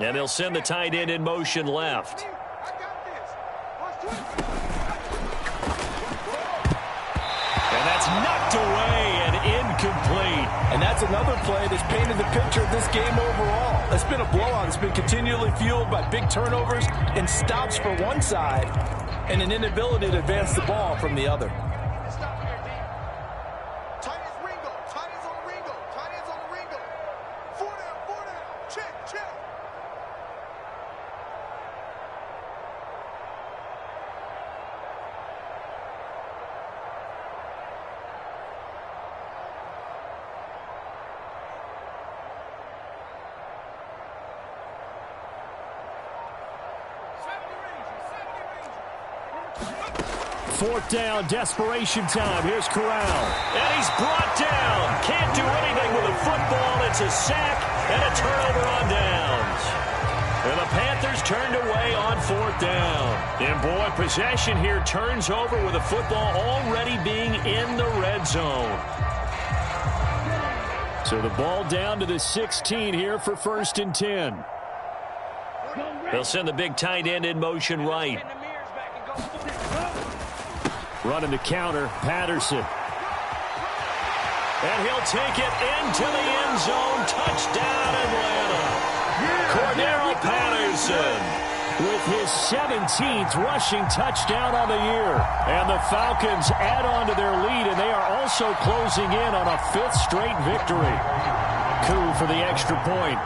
And they'll send the tight end in motion left. Knocked away and incomplete.
And that's another play that's painted the picture of this game overall. It's been a blowout. It's been continually fueled by big turnovers and stops for one side and an inability to advance the ball from the other.
Fourth down, desperation time. Here's Corral. And he's brought down. Can't do anything with a football. It's a sack and a turnover on downs. And the Panthers turned away on 4th down. And boy, possession here turns over with the football already being in the red zone. So the ball down to the 16 here for 1st and 10. They'll send the big tight end in motion right. Running the counter, Patterson. And he'll take it into the end zone. Touchdown, Atlanta. Cordero Patterson with his 17th rushing touchdown on the year. And the Falcons add on to their lead, and they are also closing in on a 5th straight victory. Koo for the extra point.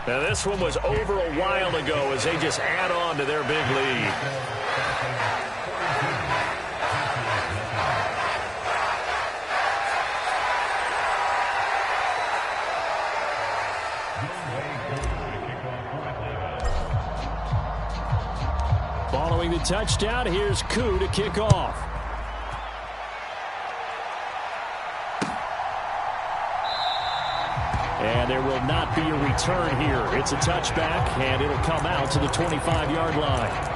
Now, this one was over a while ago as they just add on to their big lead. Following the touchdown, here's Koo to kick off. And there will not be a return here. It's a touchback, and it'll come out to the 25-yard line.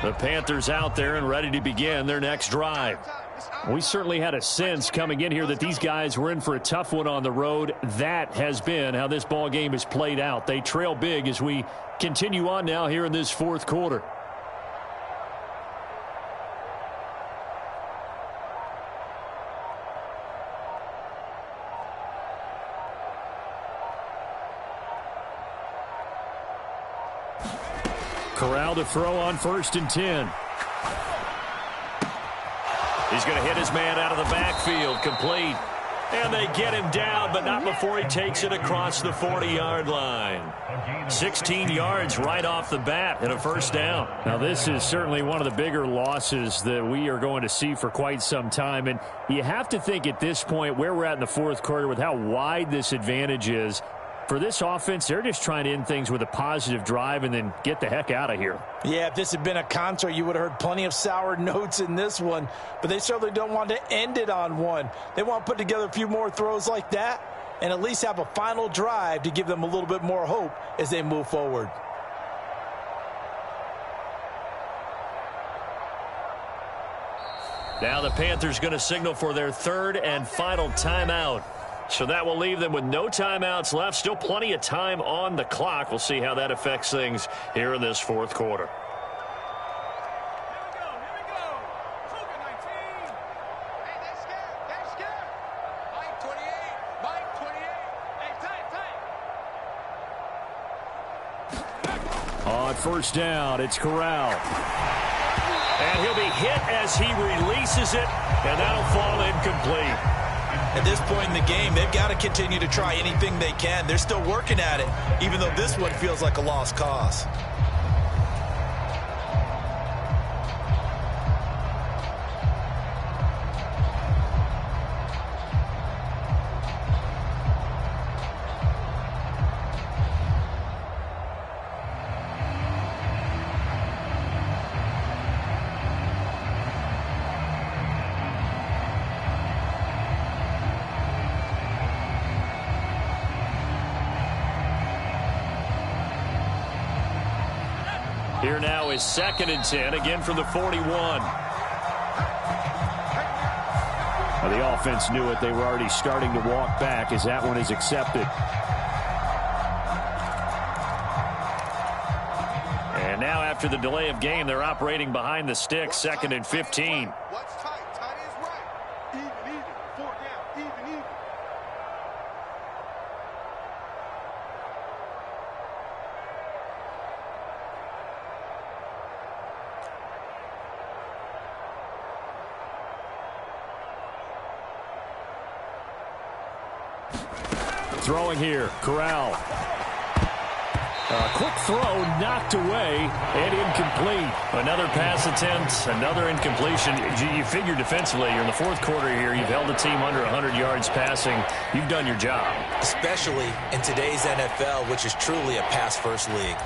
The Panthers out there and ready to begin their next drive. We certainly had a sense coming in here that these guys were in for a tough one on the road. That has been how this ball game is played out. They trail big as we continue on now here in this fourth quarter. Corral to throw on 1st and 10. He's going to hit his man out of the backfield, complete. And they get him down, but not before he takes it across the 40-yard line. 16 yards right off the bat and a first down. Now, this is certainly one of the bigger losses that we are going to see for quite some time. And you have to think at this point where we're at in the fourth quarter with how wide this advantage is. For this offense, they're just trying to end things with a positive drive and then get the heck out of here.
Yeah, if this had been a concert, you would have heard plenty of sour notes in this one. But they certainly don't want to end it on one. They want to put together a few more throws like that and at least have a final drive to give them a little bit more hope as they move forward.
Now the Panthers going to signal for their third and final timeout. So that will leave them with no timeouts left. Still plenty of time on the clock. We'll see how that affects things here in this fourth quarter. On first down, it's Corral. And he'll be hit as he releases it, and that'll fall incomplete.
At this point in the game, they've got to continue to try anything they can. They're still working at it, even though this one feels like a lost cause.
Here now is 2nd and 10, again from the 41.
Well, the offense knew it. They were already starting to walk back as that one is accepted.
And now after the delay of game, they're operating behind the sticks, 2nd and 15.
Throwing here, Corral. Quick throw, knocked away, and incomplete.
Another pass attempt, another incompletion. You figure defensively, you're in the fourth quarter here. You've held the team under 100 yards passing. You've done your job.
Especially in today's NFL, which is truly a pass-first league.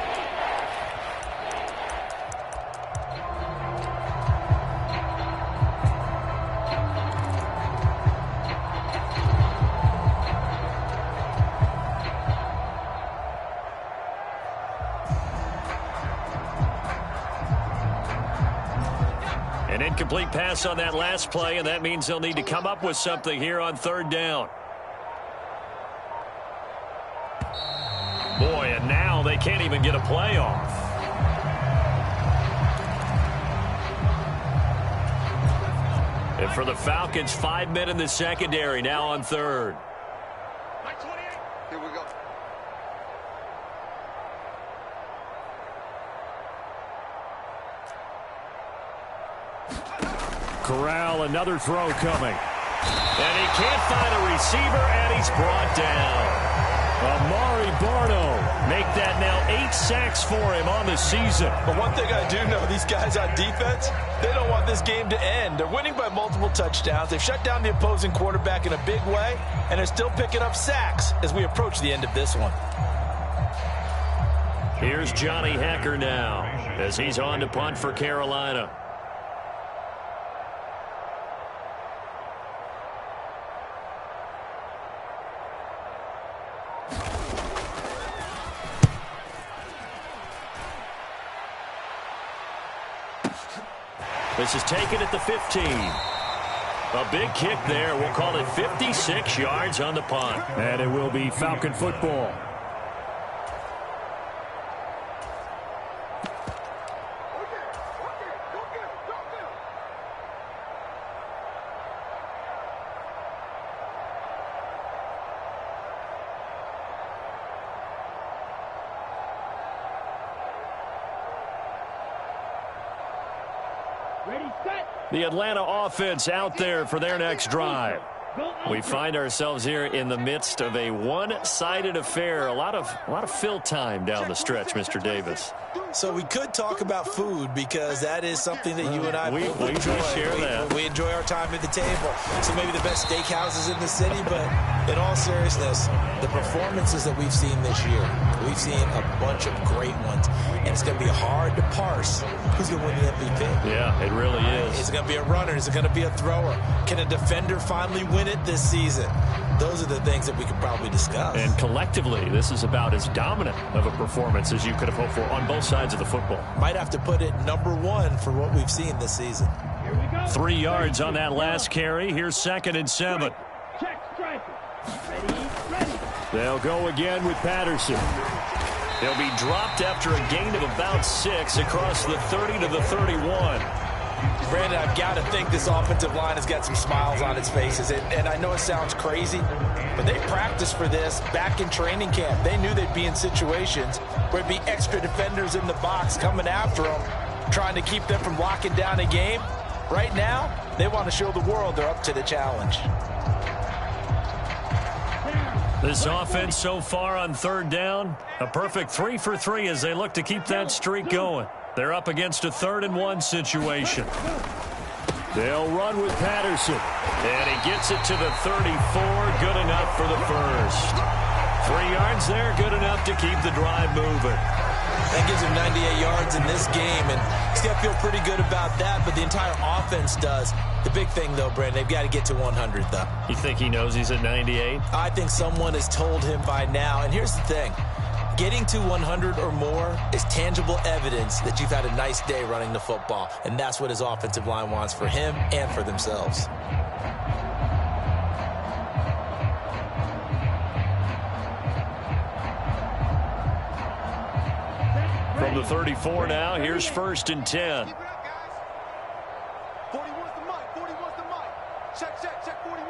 An incomplete pass on that last play, and that means they'll need to come up with something here on 3rd down. Boy, and now they can't even get a play off. And for the Falcons, 5 men in the secondary now on 3rd.
Here we go.
Corral, another throw coming.
And he can't find a receiver, and he's brought down.
Amari Barno make that now 8 sacks for him on the season.
But one thing I do know, these guys on defense, they don't want this game to end. They're winning by multiple touchdowns. They've shut down the opposing quarterback in a big way, and they're still picking up sacks as we approach the end of this one.
Here's Johnny Hekker now as he's on to punt for Carolina. This is taken at the 15. A big kick there. We'll call it 56 yards on the punt.
And it will be Falcon football.
The Atlanta offense out there for their next drive. We find ourselves here in the midst of a one-sided affair. A lot of fill time down the stretch, Mr. Davis.
So we could talk about food because that is something that you and I
we
enjoy.
Share that.
We enjoy our time at the table. So maybe the best steakhouses in the city, but in all seriousness, the performances that we've seen this year, we've seen a bunch of great ones, and it's going to be hard to parse who's going to win the MVP.
Yeah, it really is.
Is it going to be a runner? Is it going to be a thrower? Can a defender finally win it this season? Those are the things that we could probably discuss.
And collectively, this is about as dominant of a performance as you could have hoped for on both sides of the football.
Might have to put it #1 for what we've seen this season.
3 yards on that last carry. Here's 2nd and 7. They'll go again with Patterson. They'll be dropped after a gain of about 6 across the 30 to the 31.
Brandon, I've got to think this offensive line has got some smiles on its faces. And I know it sounds crazy, but they practiced for this back in training camp. They knew they'd be in situations where there'd be extra defenders in the box coming after them, trying to keep them from locking down a game. Right now, they want to show the world they're up to the challenge.
This offense so far on 3rd down, a perfect 3 for 3 as they look to keep that streak going. They're up against a 3rd and 1 situation. They'll run with Patterson. And he gets it to the 34. Good enough for the first. 3 yards there, good enough to keep the drive moving.
That gives him 98 yards in this game, and he's got to feel pretty good about that, but the entire offense does. The big thing, though, Brandon, they've got to get to 100, though.
You think he knows he's at 98?
I think someone has told him by now, and here's the thing. Getting to 100 or more is tangible evidence that you've had a nice day running the football, and that's what his offensive line wants for him and for themselves.
From the 34 now, here's 1st and 10.
41's the mic. 41's the mic. Check 41.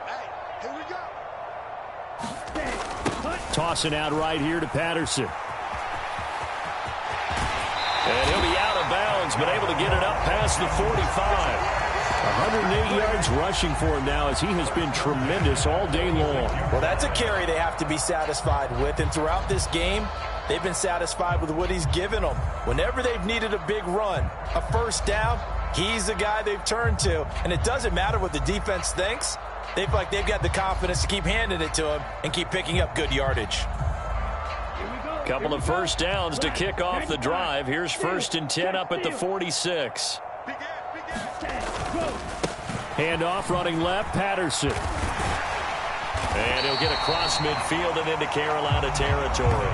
Hey, here we go.
Tossing out right here to Patterson.
And he'll be out of bounds, but able to get it up past the 45.
108 yards rushing for him now as he has been tremendous all day long.
Well, that's a carry they have to be satisfied with, and throughout this game, they've been satisfied with what he's given them. Whenever they've needed a big run, a first down, he's the guy they've turned to. And it doesn't matter what the defense thinks. They feel like they've got the confidence to keep handing it to him and keep picking up good yardage.
Couple of first downs to kick off the drive. Here's 1st and 10 up at the 46.
Handoff running left, Patterson.
And he'll get across midfield and into Carolina territory.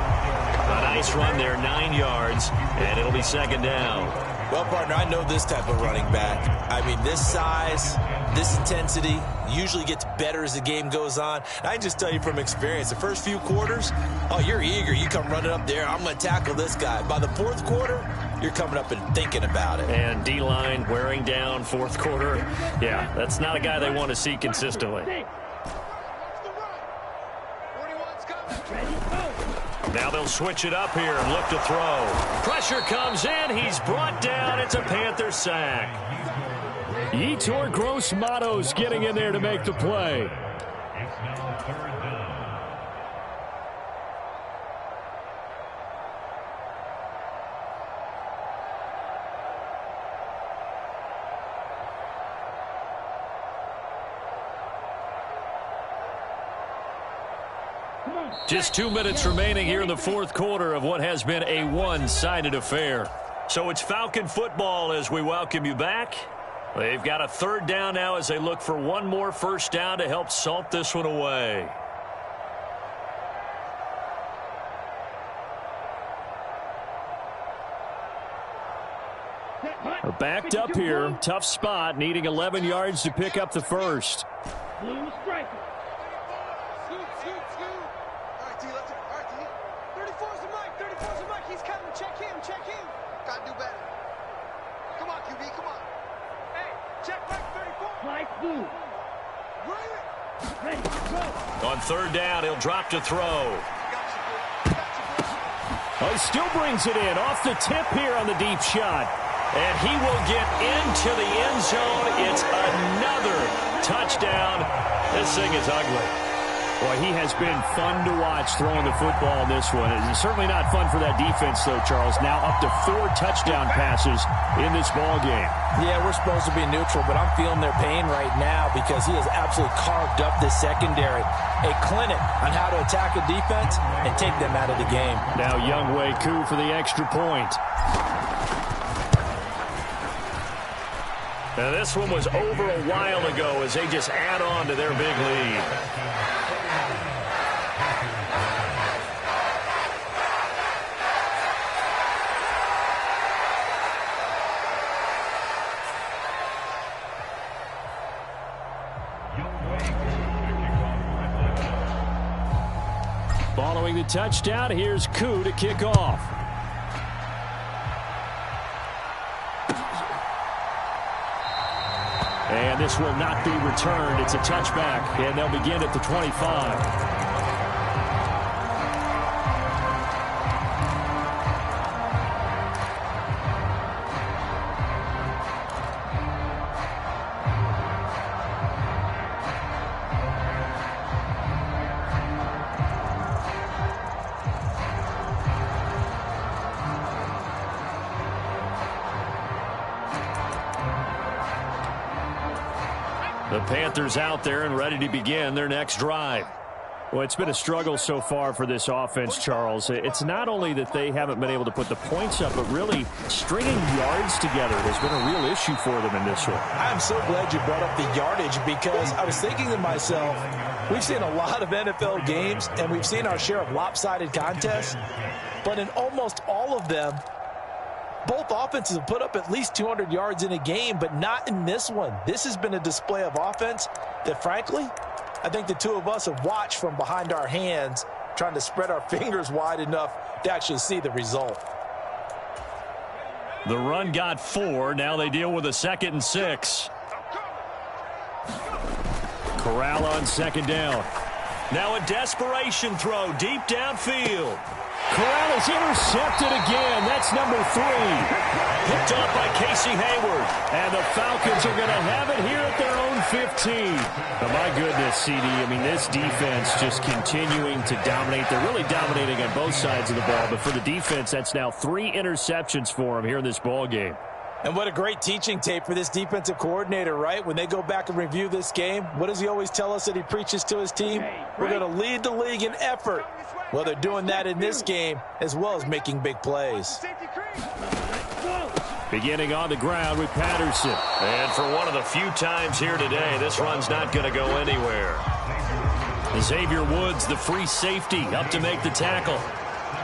A nice run there, 9 yards, and it'll be 2nd down.
Well, partner, I know this type of running back. I mean, this size, this intensity usually gets better as the game goes on. And I can just tell you from experience, the first few quarters, oh, you're eager. You come running up there, I'm going to tackle this guy. By the 4th quarter, you're coming up and thinking about it.
And D-line wearing down 4th quarter. Yeah, that's not a guy they want to see consistently. Now they'll switch it up here and look to throw. Pressure comes in. He's brought down. It's a Panther sack.
Yetur Gross-Matos getting in there to make the play.
Just 2 minutes remaining here in the fourth quarter of what has been a one-sided affair. So it's Falcon football as we welcome you back. They've got a third down now as they look for one more first down to help salt this one away. We're backed up here. Tough spot, needing 11 yards to pick up the first.
Blue striker. Scoot. All right, D, let's go. All right, D. 34's the mic. 34's the mic. He's coming. Check him. Gotta do better. Come on, QB. Come on. Hey, check mic 34. Fly blue. Ready, go.
On third down, he'll drop to throw. Oh, he still brings it in. Off the tip here on the deep shot. And he will get into the end zone. It's another touchdown. This thing is ugly.
Boy, he has been fun to watch throwing the football in this one. It's certainly not fun for that defense, though, Charles. Now up to 4 touchdown passes in this ball game.
Yeah, we're supposed to be neutral, but I'm feeling their pain right now because he has absolutely carved up this secondary. A clinic on how to attack a defense and take them out of the game.
Now Younghoe Koo for the extra point.
Now this one was over a while ago as they just add on to their big lead.
Following the touchdown, here's Koo to kick off. And this will not be returned. It's a touchback, and they'll begin at the 25.
The Panthers out there and ready to begin their next drive.
Well, it's been a struggle so far for this offense, Charles. It's not only that they haven't been able to put the points up, but really stringing yards together has been a real issue for them in this one.
I'm so glad you brought up the yardage because I was thinking to myself, we've seen a lot of NFL games and we've seen our share of lopsided contests, but in almost all of them, both offenses have put up at least 200 yards in a game, but not in this one. This has been a display of offense that, frankly, I think the two of us have watched from behind our hands, trying to spread our fingers wide enough to actually see the result.
The run got 4. Now they deal with a 2nd and 6.
Corral on second down.
Now a desperation throw deep downfield.
Corral is intercepted again. That's number 3.
Picked up by Casey Hayward.
And the Falcons are going to have it here at their own 15. Oh, my goodness, CD. I mean, this defense just continuing to dominate. They're really dominating on both sides of the ball. But for the defense, that's now 3 interceptions for them here in this ball game.
And what a great teaching tape for this defensive coordinator, right? When they go back and review this game, what does he always tell us that he preaches to his team? We're going to lead the league in effort. Well, they're doing that in this game as well as making big plays.
Beginning on the ground with Patterson.
And for one of the few times here today, this run's not going to go anywhere.
Xavier Woods, the free safety, up to make the tackle.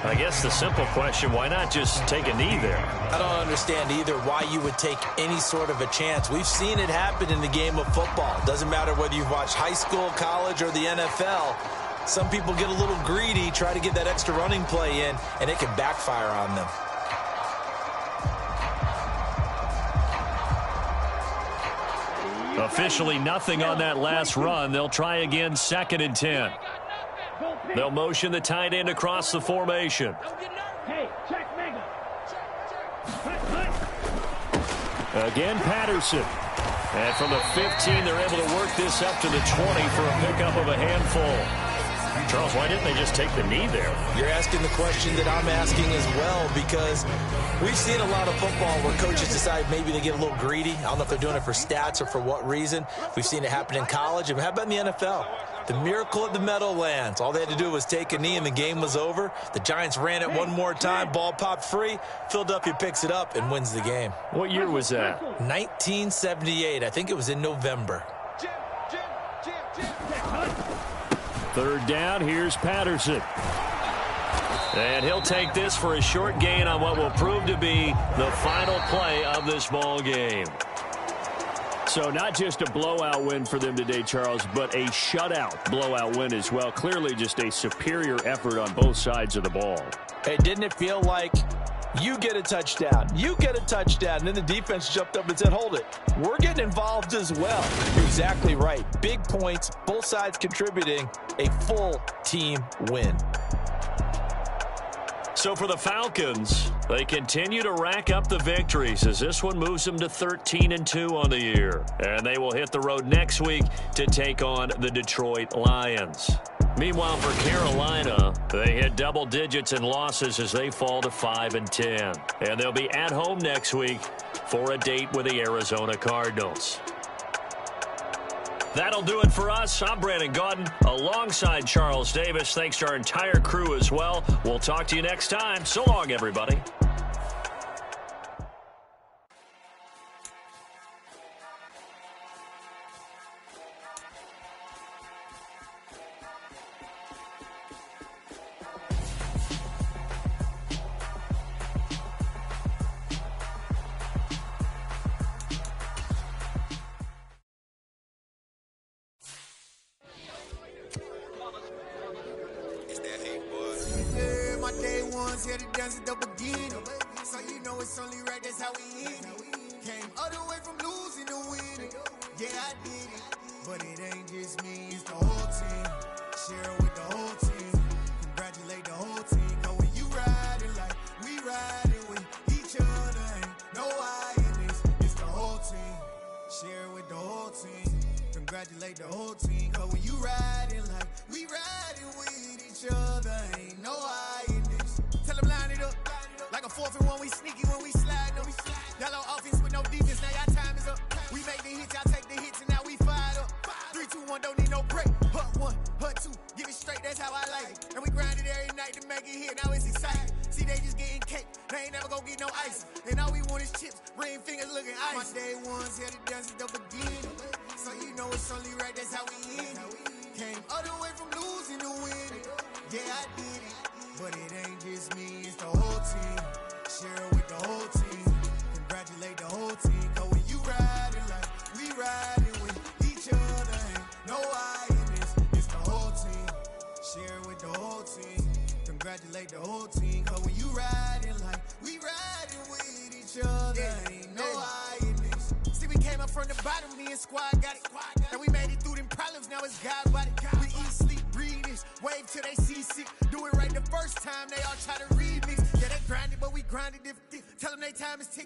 I guess the simple question, why not just take a knee there?
I don't understand either why you would take any sort of a chance. We've seen it happen in the game of football. Doesn't matter whether you've watched high school, college, or the NFL. Some people get a little greedy, try to get that extra running play in, and it can backfire on them.
Officially nothing on that last run. They'll try again, 2nd and 10. They'll motion the tight end across the formation.
Again, Patterson.
And from the 15, they're able to work this up to the 20 for a pickup of a handful. Charles, why didn't they just take the knee there?
You're asking the question that I'm asking as well, because we've seen a lot of football where coaches decide maybe they get a little greedy. I don't know if they're doing it for stats or for what reason. We've seen it happen in college. And how about in the NFL? The miracle of the Meadowlands. All they had to do was take a knee and the game was over. The Giants ran it one more time. Ball popped free. Philadelphia picks it up and wins the game.
What year was that?
1978. I think it was in November.
Third down, here's Patterson. And he'll take this for a short gain on what will prove to be the final play of this ball game. So not just a blowout win for them today, Charles, but a shutout blowout win as well. Clearly just a superior effort on both sides of the ball.
Hey, didn't it feel like you get a touchdown, you get a touchdown, and then the defense jumped up and said, hold it, we're getting involved as well. You're exactly right. Big points, both sides contributing, a full team win.
So for the Falcons, they continue to rack up the victories as this one moves them to 13-2 on the year. And they will hit the road next week to take on the Detroit Lions. Meanwhile, for Carolina, they hit double digits in losses as they fall to 5-10. And they'll be at home next week for a date with the Arizona Cardinals. That'll do it for us. I'm Brandon Gaudin alongside Charles Davis. Thanks to our entire crew as well. We'll talk to you next time. So long, everybody.
Here to dance at the beginning, so you know it's only right, that's how we end it. Came all the way from losing to winning, yeah I did it, but it ain't just me, it's the whole team. Share it with the whole team, congratulate the whole team. Cause when you riding like we riding with each other, ain't no I in this, it's the whole team. Share it with the whole team, congratulate the whole team. Cause when you riding like we riding with each other, ain't no I in this. Tell them line it up, like a 4th and 1, we sneaky when we slide them. Yellow offense with no defense, now y'all time is up. We make the hits, y'all take the hits, and now we fired up. 3, 2, 1, don't need no break. Hut 1, hut 2, give it straight, that's how I like it. And we grind it every night to make it hit, now it's exciting. See, they just getting cake, they ain't never gonna get no ice. And all we want is chips, ring fingers looking ice. My day ones here to dance at the beginning, so you know it's only right, that's how we end it. Came all the way from losing to winning, yeah I did it. But it ain't just me, it's the whole team. Share it with the whole team. Congratulate the whole team. Cause when you riding like we riding with each other, ain't no I in this, it's the whole team. Share it with the whole team. Congratulate the whole team. Cause when you riding like we riding with each other, ain't no I in this. See, we came up from the bottom, me and squad got it. And we made it through them problems, now it's God body. We eat, sleep, breathe this, wave till they see sick. Do it right the first time, they all try to remix. Yeah, they grinded, but we grinded different. Tell them they time is ticking.